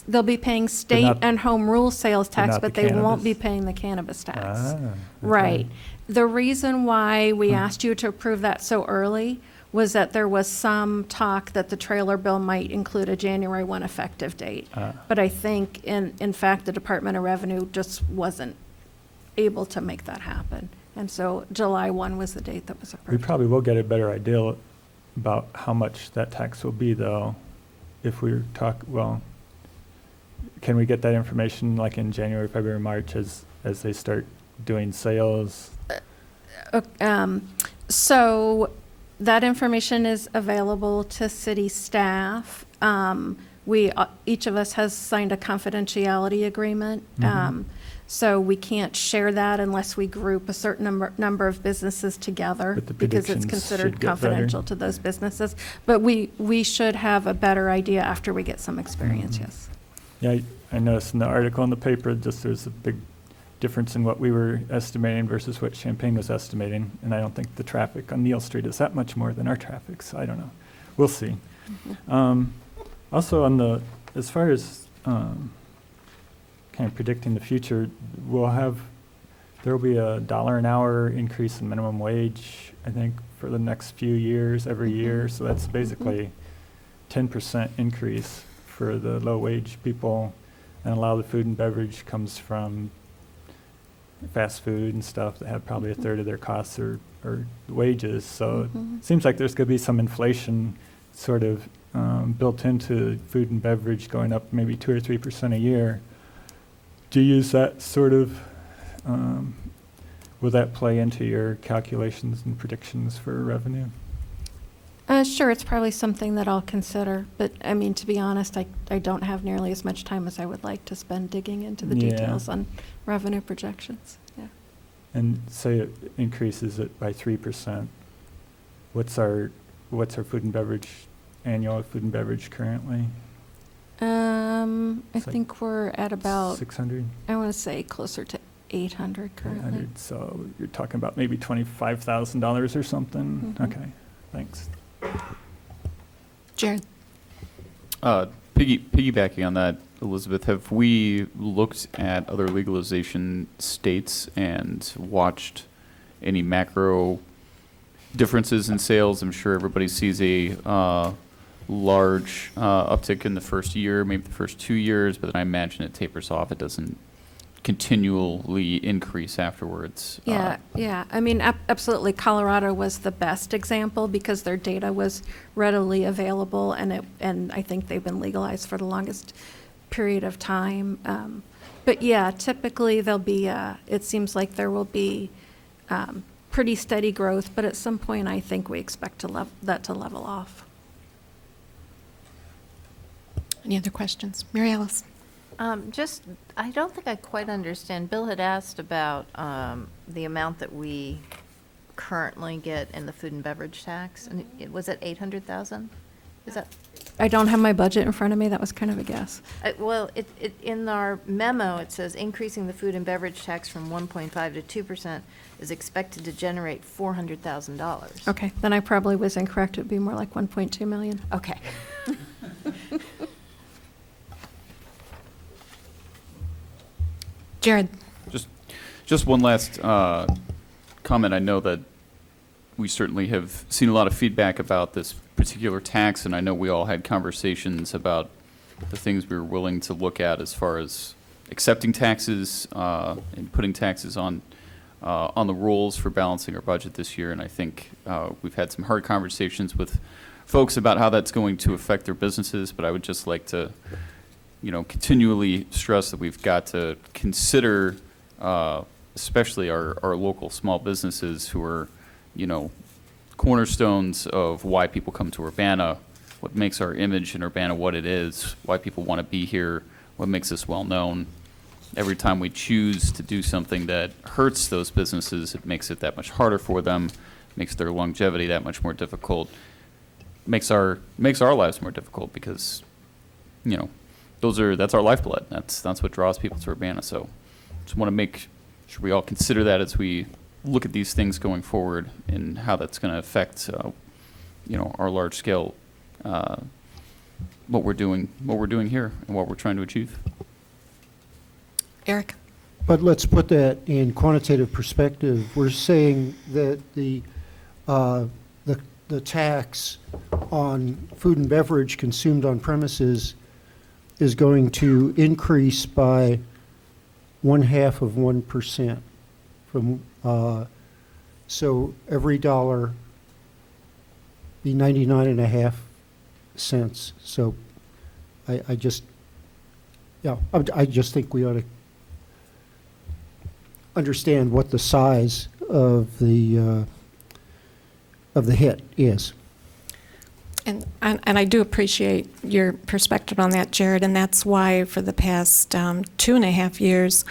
they'll be paying state not- and home rule sales but tax, not but the they won't cannabis. be paying the cannabis tax. Ah, okay. Right. The reason why we asked you to approve that so early was that there was some talk that the trailer bill might include a January 1 effective date. But I think, in fact, the Department of Revenue just wasn't able to make that happen. And so July 1 was the date that was We approved. probably will get a better idea about how much that tax will be, though, if we can we get that information like in January, February, March as they start doing sales? So that information is available to city staff. Each of us has signed a confidentiality agreement. So we can't share that unless we group a certain number of businesses together, But the because it's predictions considered should get better. confidential to those businesses. But we should have a better idea after we get some experience, yes. Yeah, I noticed in the article in the paper, just there's a big difference in what we were estimating versus what Champaign was estimating. And I don't think the traffic on Neal Street is that much more than our traffic, so I don't know. We'll see. Also as far as kind of predicting the future, there'll be $1 an hour increase in minimum wage, I think, for the next few years, every year. So that's basically 10% increase for the low wage people. And a lot of the food and beverage comes from fast food and stuff that have probably a third of their costs or wages. So Mhm. it seems like there's going to be some inflation sort of built into food and beverage going up maybe 2 or 3% a year. Do you use that sort of, will that play into your calculations and predictions for revenue? Sure, it's probably something that I'll consider, but I mean, to be honest, I don't have nearly as much time as I would like to spend digging into the Yeah. details on revenue projections. Yeah. And say it increases it by 3%. What's our food and beverage, annual food and beverage currently? I It's like think we're at about, 600? I want to say closer to 800 currently. 800, so you're talking about maybe $25,000 or something? Mhm. Okay, thanks. Jared? Piggybacking on that, Elizabeth, have we looked at other legalization states and watched any macro differences in sales? I'm sure everybody sees a large uptick in the first year, maybe the first 2 years, but then I imagine it tapers off. It doesn't continually increase afterwards. Yeah. I mean, absolutely. Colorado was the best example because their data was readily available, and I think they've been legalized for the longest period of time. But yeah, typically there'll be, it seems like there will be pretty steady growth, but at some point I think we expect that to level off. Any other questions? Mary Alice? I don't think I quite understand. Bill had asked about the amount that we currently get in the food and beverage tax, and was it 800,000? Is that? I don't have my budget in front of me. That was kind of a guess. Well, in our memo, it says increasing the food and beverage tax from 1.5 to 2% is expected to generate $400,000. Okay, then I probably was incorrect. It would be more like 1.2 million. Okay. Jared? Just one last comment. I know that we certainly have seen a lot of feedback about this particular tax, and I know we all had conversations about the things we were willing to look at as far as accepting taxes and putting taxes on the rolls for balancing our budget this year. And I think we've had some hard conversations with folks about how that's going to affect their businesses, but I would just like to continually stress that we've got to consider, especially our local small businesses who are, cornerstones of why people come to Urbana, what makes our image in Urbana what it is, why people want to be here, what makes us well known. Every time we choose to do something that hurts those businesses, it makes it that much harder for them, makes their longevity that much more difficult, makes our lives more difficult because, that's our lifeblood. That's what draws people to Urbana. So just want to make sure we all consider that as we look at these things going forward and how that's going to affect, our large scale, what we're doing here and what we're trying to achieve. Eric? But let's put that in quantitative perspective. We're saying that the tax on food and beverage consumed on premises is going to increase by 0.5% from, so every dollar be 99.5 cents. So I just think we ought to understand what the size of the hit is. And I do appreciate your perspective on that, Jared, and that's why for the past 2.5 years,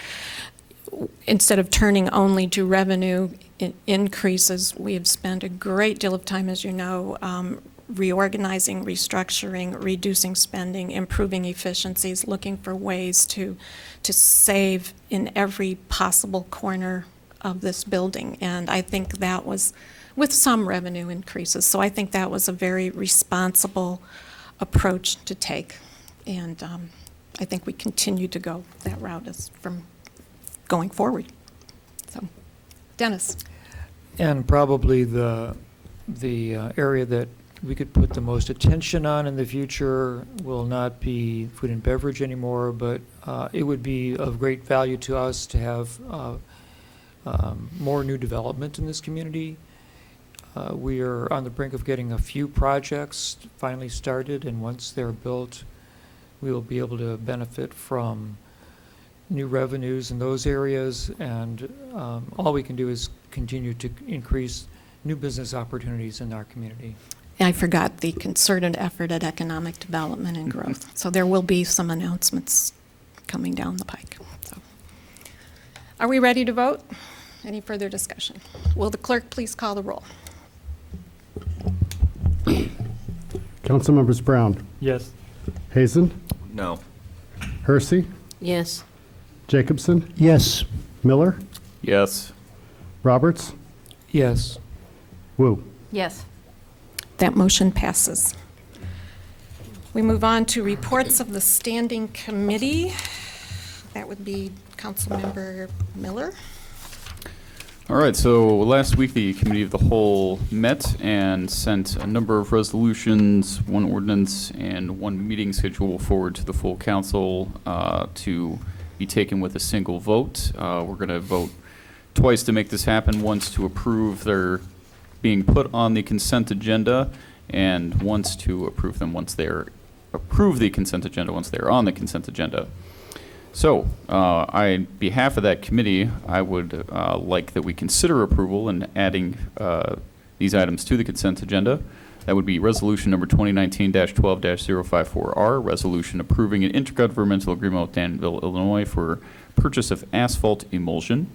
instead of turning only to revenue increases, we have spent a great deal of time, as you know, reorganizing, restructuring, reducing spending, improving efficiencies, looking for ways to save in every possible corner of this building. And I think that was with some revenue increases. So I think that was a very responsible approach to take. And I think we continue to go that route as from going forward. So, Dennis. And probably the area that we could put the most attention on in the future will not be food and beverage anymore, but it would be of great value to us to have more new development in this community. We are on the brink of getting a few projects finally started, and once they're built, we will be able to benefit from new revenues in those areas, and all we can do is continue to increase new business opportunities in our community. I forgot the concerted effort at economic development and growth. So there will be some announcements coming down the pike. So, are we ready to vote? Any further discussion? Will the clerk please call the roll? Councilmembers Brown, Yes. Hazen, No. Hersey, Yes. Jacobson, Yes. Miller, Yes. Roberts, Yes. Wu. Yes. That motion passes. We move on to reports of the standing committee. That would be Councilmember Miller. All right, so last week the Committee of the Whole met and sent a number of resolutions, one ordinance, and one meeting schedule forward to the full council to be taken with a single vote. We're going to vote twice to make this happen, once to approve their being put on the consent agenda, and once to approve them once they're approve the consent agenda once they're on the consent agenda. So, on behalf of that committee, I would like that we consider approval and adding these items to the consent agenda. That would be resolution number 2019-12-054R, resolution approving an intergovernmental agreement with Danville, Illinois for purchase of asphalt emulsion.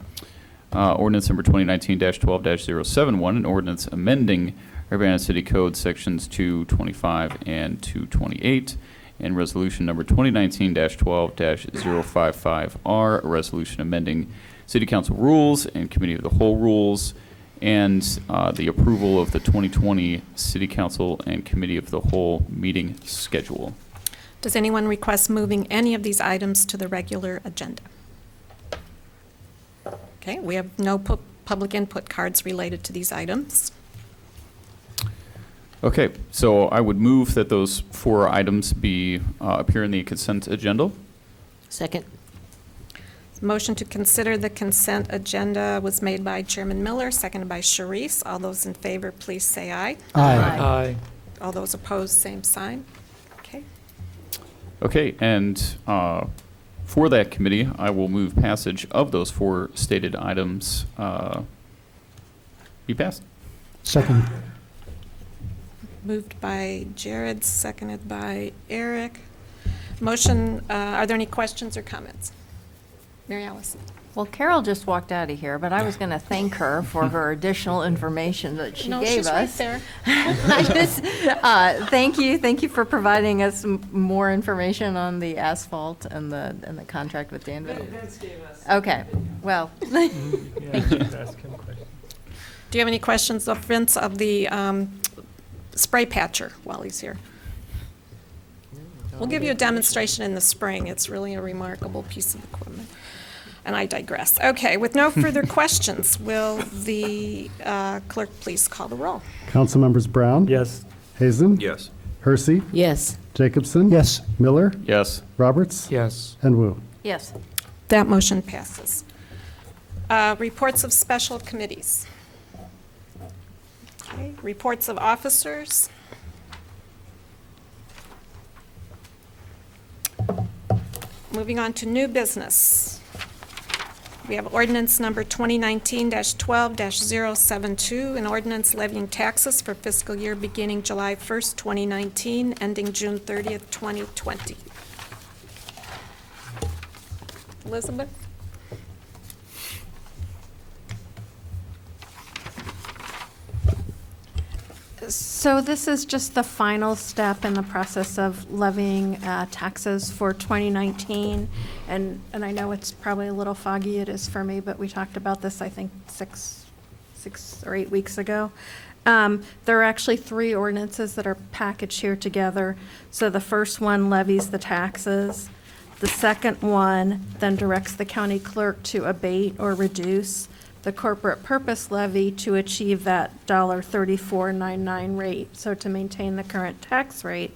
Ordinance number 2019-12-071, an ordinance amending Urbana City Code sections 225 and 228. And resolution number 2019-12-055R, a resolution amending City Council rules and Committee of the Whole rules, and the approval of the 2020 City Council and Committee of the Whole meeting schedule. Does anyone request moving any of these items to the regular agenda? Okay, we have no public input cards related to these items. Okay, so I would move that those 4 items be appear in the consent agenda. Second. Motion to consider the consent agenda was made by Chairman Miller, seconded by Sharice. All those in favor, please say aye. Aye. All those opposed, same sign. Okay. Okay, and for that committee, I will move passage of those 4 stated items be passed. Second. Moved by Jared, seconded by Eric. Motion, are there any questions or comments? Mary Alice. Well, Carol just walked out of here, but I was going to thank her for her additional information that she No, gave she's right us. there. Thank you for providing us more information on the asphalt and the contract with Danville. Okay, well, thank you. Do you have any questions of Vince of the spray patcher while he's here? We'll give you a demonstration in the spring. It's really a remarkable piece of equipment. And I digress. Okay, with no further questions, will the clerk please call the roll? Councilmembers Brown, Yes. Hazen, Yes. Hersey, Yes. Jacobson, Yes. Miller, Yes. Roberts, Yes. and Wu. Yes. That motion passes. Reports of special committees. Okay, reports of officers. Moving on to new business. We have ordinance number 2019-12-072, an ordinance levying taxes for fiscal year beginning July 1st, 2019, ending June 30th, 2020. Elizabeth? So this is just the final step in the process of levying taxes for 2019. And I know it's probably a little foggy, it is for me, but we talked about this, I think, six or 8 weeks ago. There are actually 3 ordinances that are packaged here together. So the first one levies the taxes. The second one then directs the county clerk to abate or reduce the corporate purpose levy to achieve that $34.99 rate, so to maintain the current tax rate.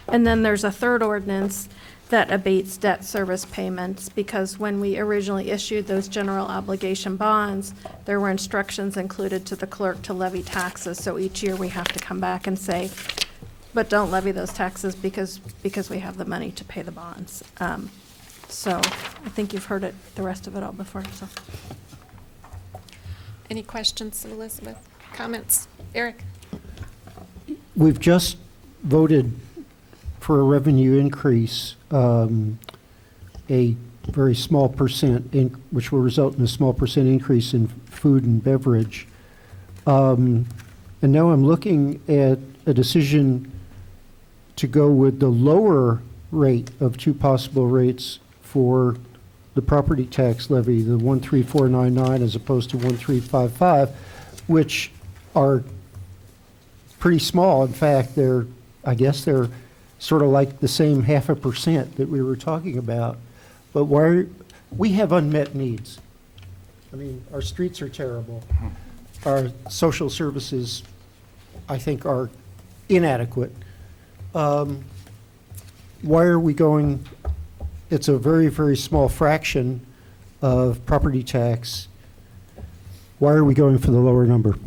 And then there's a third ordinance that abates debt service payments, because when we originally issued those general obligation bonds, there were instructions included to the clerk to levy taxes. So each year we have to come back and say, but don't levy those taxes because we have the money to pay the bonds. So I think you've heard the rest of it all before, so. Any questions, Elizabeth? Comments? Eric? We've just voted for a revenue increase, a very small percent, which will result in a small percent increase in food and beverage. And now I'm looking at a decision to go with the lower rate of two possible rates for the property tax levy, the 13499 as opposed to 1355, which are pretty small. In fact, I guess they're sort of like the same 0.5% that we were talking about. But we have unmet needs. I mean, our streets are terrible. Our social services, I think, are inadequate. Why are we going, it's a very, very small fraction of property tax. Why are we going for the lower number?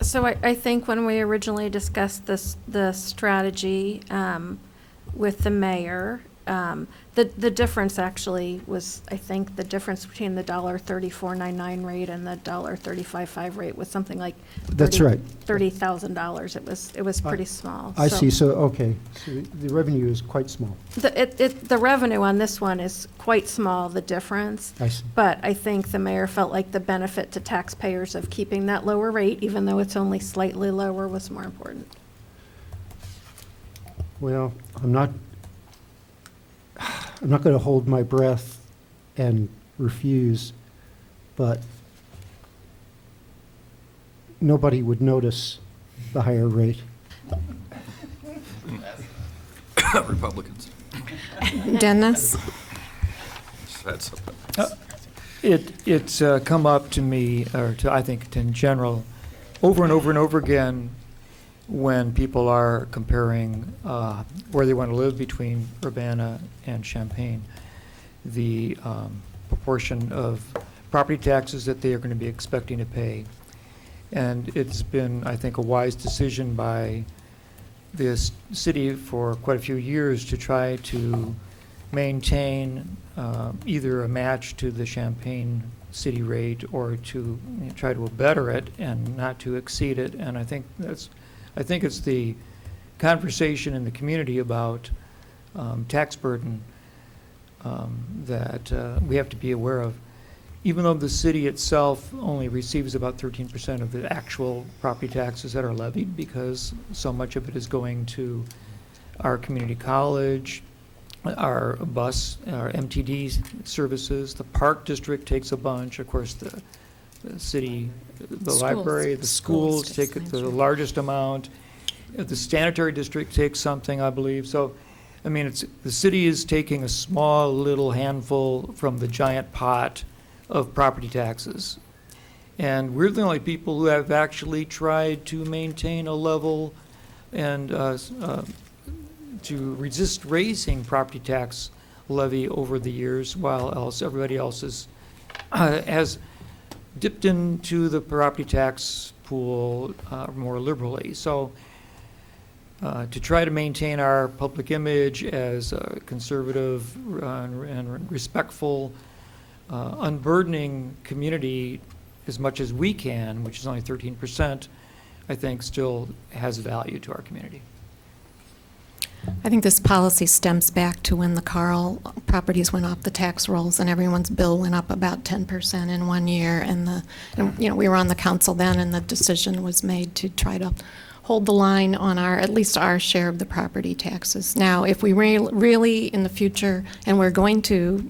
So I think when we originally discussed the strategy with the mayor, the difference actually was, I think, the difference between the $34.99 rate and the $35.5 rate was something like That's right. $30,000. It was pretty small. I see. So, okay. So the revenue is quite small. The revenue on this one is quite small, the difference. I see. But I think the mayor felt like the benefit to taxpayers of keeping that lower rate, even though it's only slightly lower, was more important. Well, I'm not going to hold my breath and refuse, but nobody would notice the higher rate. Republicans. Dennis? That's It's come up to me, or to, I think in general, over and over and over again, when people are comparing where they want to live between Urbana and Champaign, the proportion of property taxes that they are going to be expecting to pay. And it's been, I think, a wise decision by this city for quite a few years to try to maintain either a match to the Champaign city rate or to try to better it and not to exceed it. And I think it's the conversation in the community about tax burden that we have to be aware of. Even though the city itself only receives about 13% of the actual property taxes that are levied, because so much of it is going to our community college, our bus, our MTD services, the park district takes a bunch, of course the city, the library, the schools take the largest amount. The sanitary district takes something, I believe. So, I mean, the city is taking a small little handful from the giant pot of property taxes. And we're the only people who have actually tried to maintain a level and to resist raising property tax levy over the years, while everybody else has dipped into the property tax pool more liberally. So to try to maintain our public image as a conservative and respectful, unburdening community as much as we can, which is only 13%, I think still has value to our community. I think this policy stems back to when the Carl properties went off the tax rolls and everyone's bill went up about 10% in 1 year. And we were on the council then, and the decision was made to try to hold the line on at least our share of the property taxes. Now, if we really in the future, and we're going to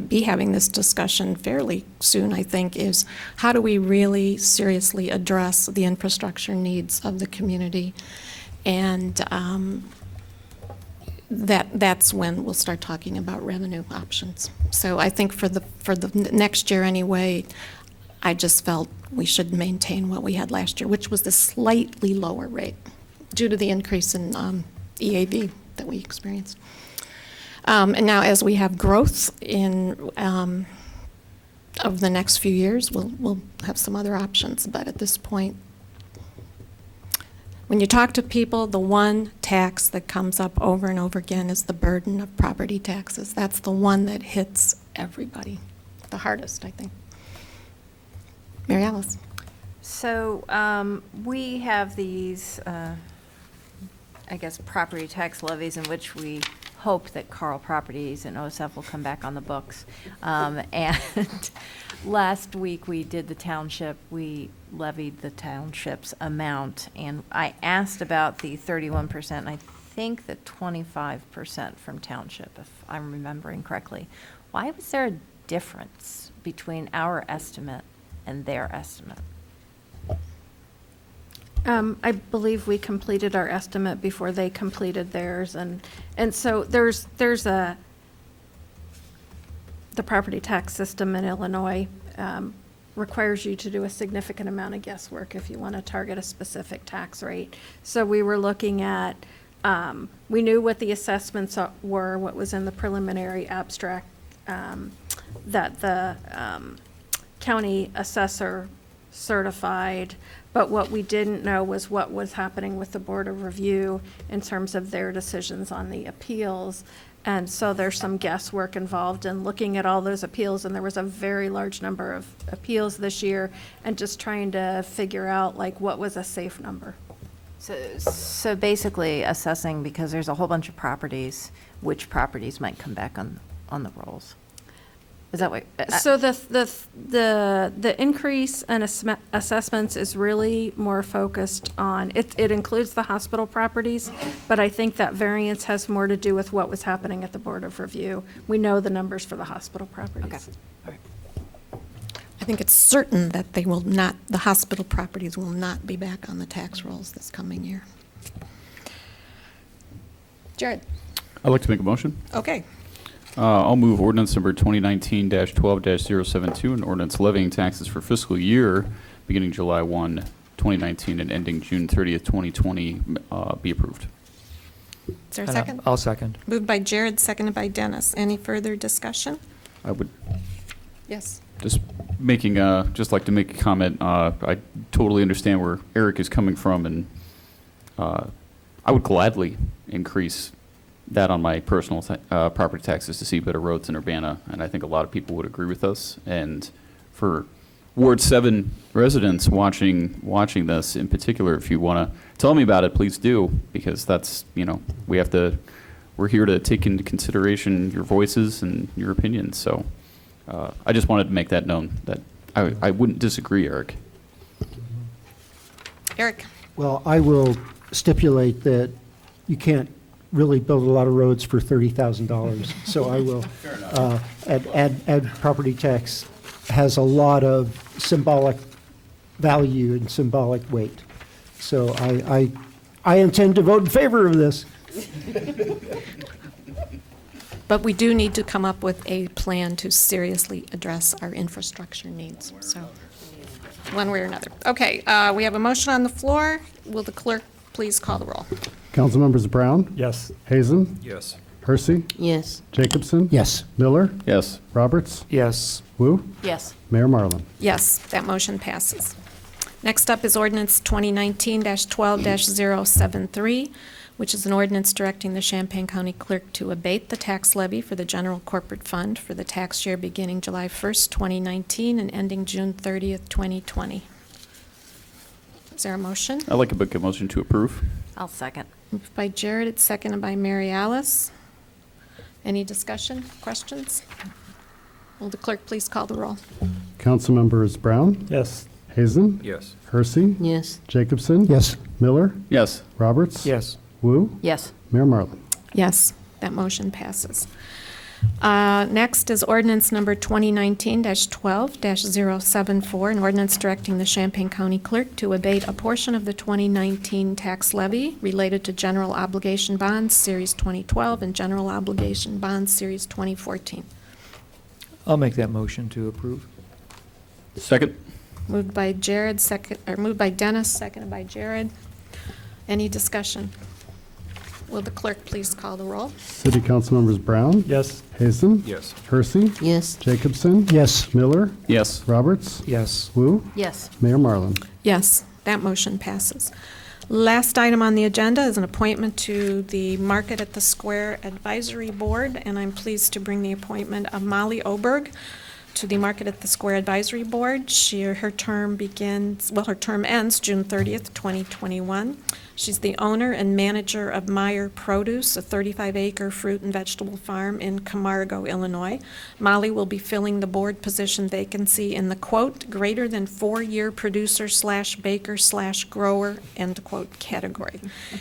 be having this discussion fairly soon, I think, is how do we really seriously address the infrastructure needs of the community? And that's when we'll start talking about revenue options. So I think for the next year anyway, I just felt we should maintain what we had last year, which was the slightly lower rate. due to the increase in EAV that we experienced. And now, as we have growth in over the next few years, we'll have some other options. But at this point, when you talk to people, the one tax that comes up over and over again is the burden of property taxes. That's the one that hits everybody the hardest, I think. Mary Alice. So we have these, I guess, property tax levies in which we hope that Carl Properties and OSF will come back on the books. And last week we did the township, we levied the township's amount, and I asked about the 31%, and I think the 25% from township, if I'm remembering correctly. Why was there a difference between our estimate and their estimate? I believe we completed our estimate before they completed theirs, and so there's the property tax system in Illinois requires you to do a significant amount of guesswork if you want to target a specific tax rate. So we were looking at, we knew what the assessments were, what was in the preliminary abstract that the county assessor certified, but what we didn't know was what was happening with the Board of Review in terms of their decisions on the appeals. And so there's some guesswork involved in looking at all those appeals, and there was a very large number of appeals this year, and just trying to figure out like what was a safe number. So basically assessing, because there's a whole bunch of properties, which properties might come back on the rolls. Is that what? So the increase in assessments is really more focused on, it includes the hospital properties, but I think that variance has more to do with what was happening at the Board of Review. We know the numbers for the hospital properties. Okay. I think it's certain that they will not, the hospital properties will not be back on the tax rolls this coming year. Jared. I'd like to make a motion. Okay. I'll move ordinance number 2019-12-072, an ordinance levying taxes for fiscal year beginning July 1, 2019 and ending June 30th, 2020 be approved. Is there a And second? I'll second. Moved by Jared, seconded by Dennis. Any further discussion? I would Yes. just like to make a comment. I totally understand where Eric is coming from, and I would gladly increase that on my personal property taxes to see better roads in Urbana, and I think a lot of people would agree with us. And for Ward 7 residents watching this in particular, if you want to tell me about it, please do, because that's, we're here to take into consideration your voices and your opinions. So I just wanted to make that known, that I wouldn't disagree, Eric. Eric. Well, I will stipulate that you can't really build a lot of roads for $30,000. So I will, add property tax has a lot of symbolic value and symbolic weight. So I intend to vote in favor of this. But we do need to come up with a plan to seriously address our infrastructure needs, so, one way or another. Okay, we have a motion on the floor. Will the clerk please call the roll? Councilmembers Brown? Yes. Hazen? Yes. Hersey? Yes. Jacobson? Yes. Miller? Yes. Roberts? Yes. Wu? Yes. Mayor Marlin? Yes, that motion passes. Next up is ordinance 2019-12-073, which is an ordinance directing the Champaign County Clerk to abate the tax levy for the general corporate fund for the tax year beginning July 1st, 2019 and ending June 30th, 2020. Is there a motion? I'd like to make a motion to approve. I'll second. Moved by Jared, it's seconded by Mary Alice. Any discussion, questions? Will the clerk please call the roll? Councilmembers Brown? Yes. Hazen? Yes. Hersey? Yes. Jacobson? Yes. Miller? Yes. Roberts? Yes. Wu? Yes. Mayor Marlin? Yes, that motion passes. Next is ordinance number 2019-12-074, an ordinance directing the Champaign County Clerk to abate a portion of the 2019 tax levy related to general obligation bonds, Series 2012, and general obligation bonds, Series 2014. I'll make that motion to approve. Second. Moved by Jared, moved by Dennis, seconded by Jared. Any discussion? Will the clerk please call the roll? City Council members Brown? Yes. Hazen? Yes. Hersey? Yes. Jacobson? Yes. Miller? Yes. Roberts? Yes. Wu? Yes. Mayor Marlin? Yes, that motion passes. Last item on the agenda is an appointment to the Market at the Square Advisory Board, and I'm pleased to bring the appointment of Molly Oberg to the Market at the Square Advisory Board. Her term ends June 30th, 2021. She's the owner and manager of Meyer Produce, a 35-acre fruit and vegetable farm in Camargo, Illinois. Molly will be filling the board position vacancy in the, quote, greater than 4-year producer/baker/grower, end quote, category.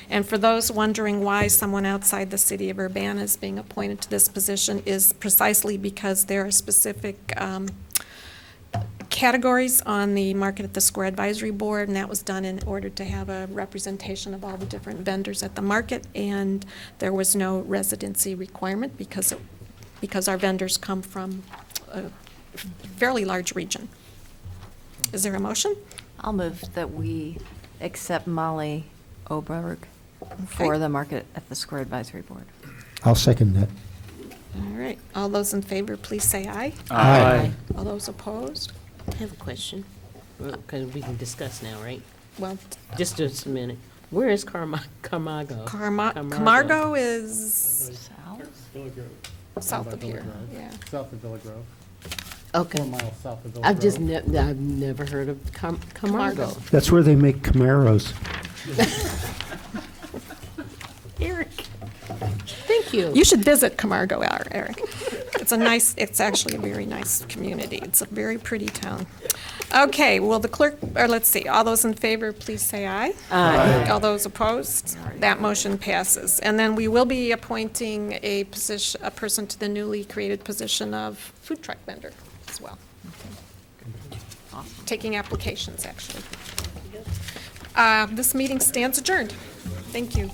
And for those wondering why someone outside the city of Urbana is being appointed to this position is precisely because there are specific categories on the Market at the Square Advisory Board, and that was done in order to have a representation of all the different vendors at the market, and there was no residency requirement because our vendors come from a fairly large region. Is there a motion? I'll move that we accept Molly Oberg for Okay. the Market at the Square Advisory Board. I'll second that. All right. All those in favor, please say aye. Aye. All those opposed? I have a question, because we can discuss now, right? Well, Just a minute. Where is Camargo? Camargo is South? south of here. Yeah. South of Villa Grove. Okay. 4 miles south of Villa I've just, Grove. I've never heard of Camargo. That's where they make Camaros. Eric, thank you. You should visit Camargo, Eric. It's actually a very nice community. It's a very pretty town. Okay, will the clerk, or let's see, all those in favor, please say aye. Aye. All those opposed? That motion passes. And then we will be appointing a person to the newly created position of food truck vendor as well. Taking applications, actually. This meeting stands adjourned. Thank you.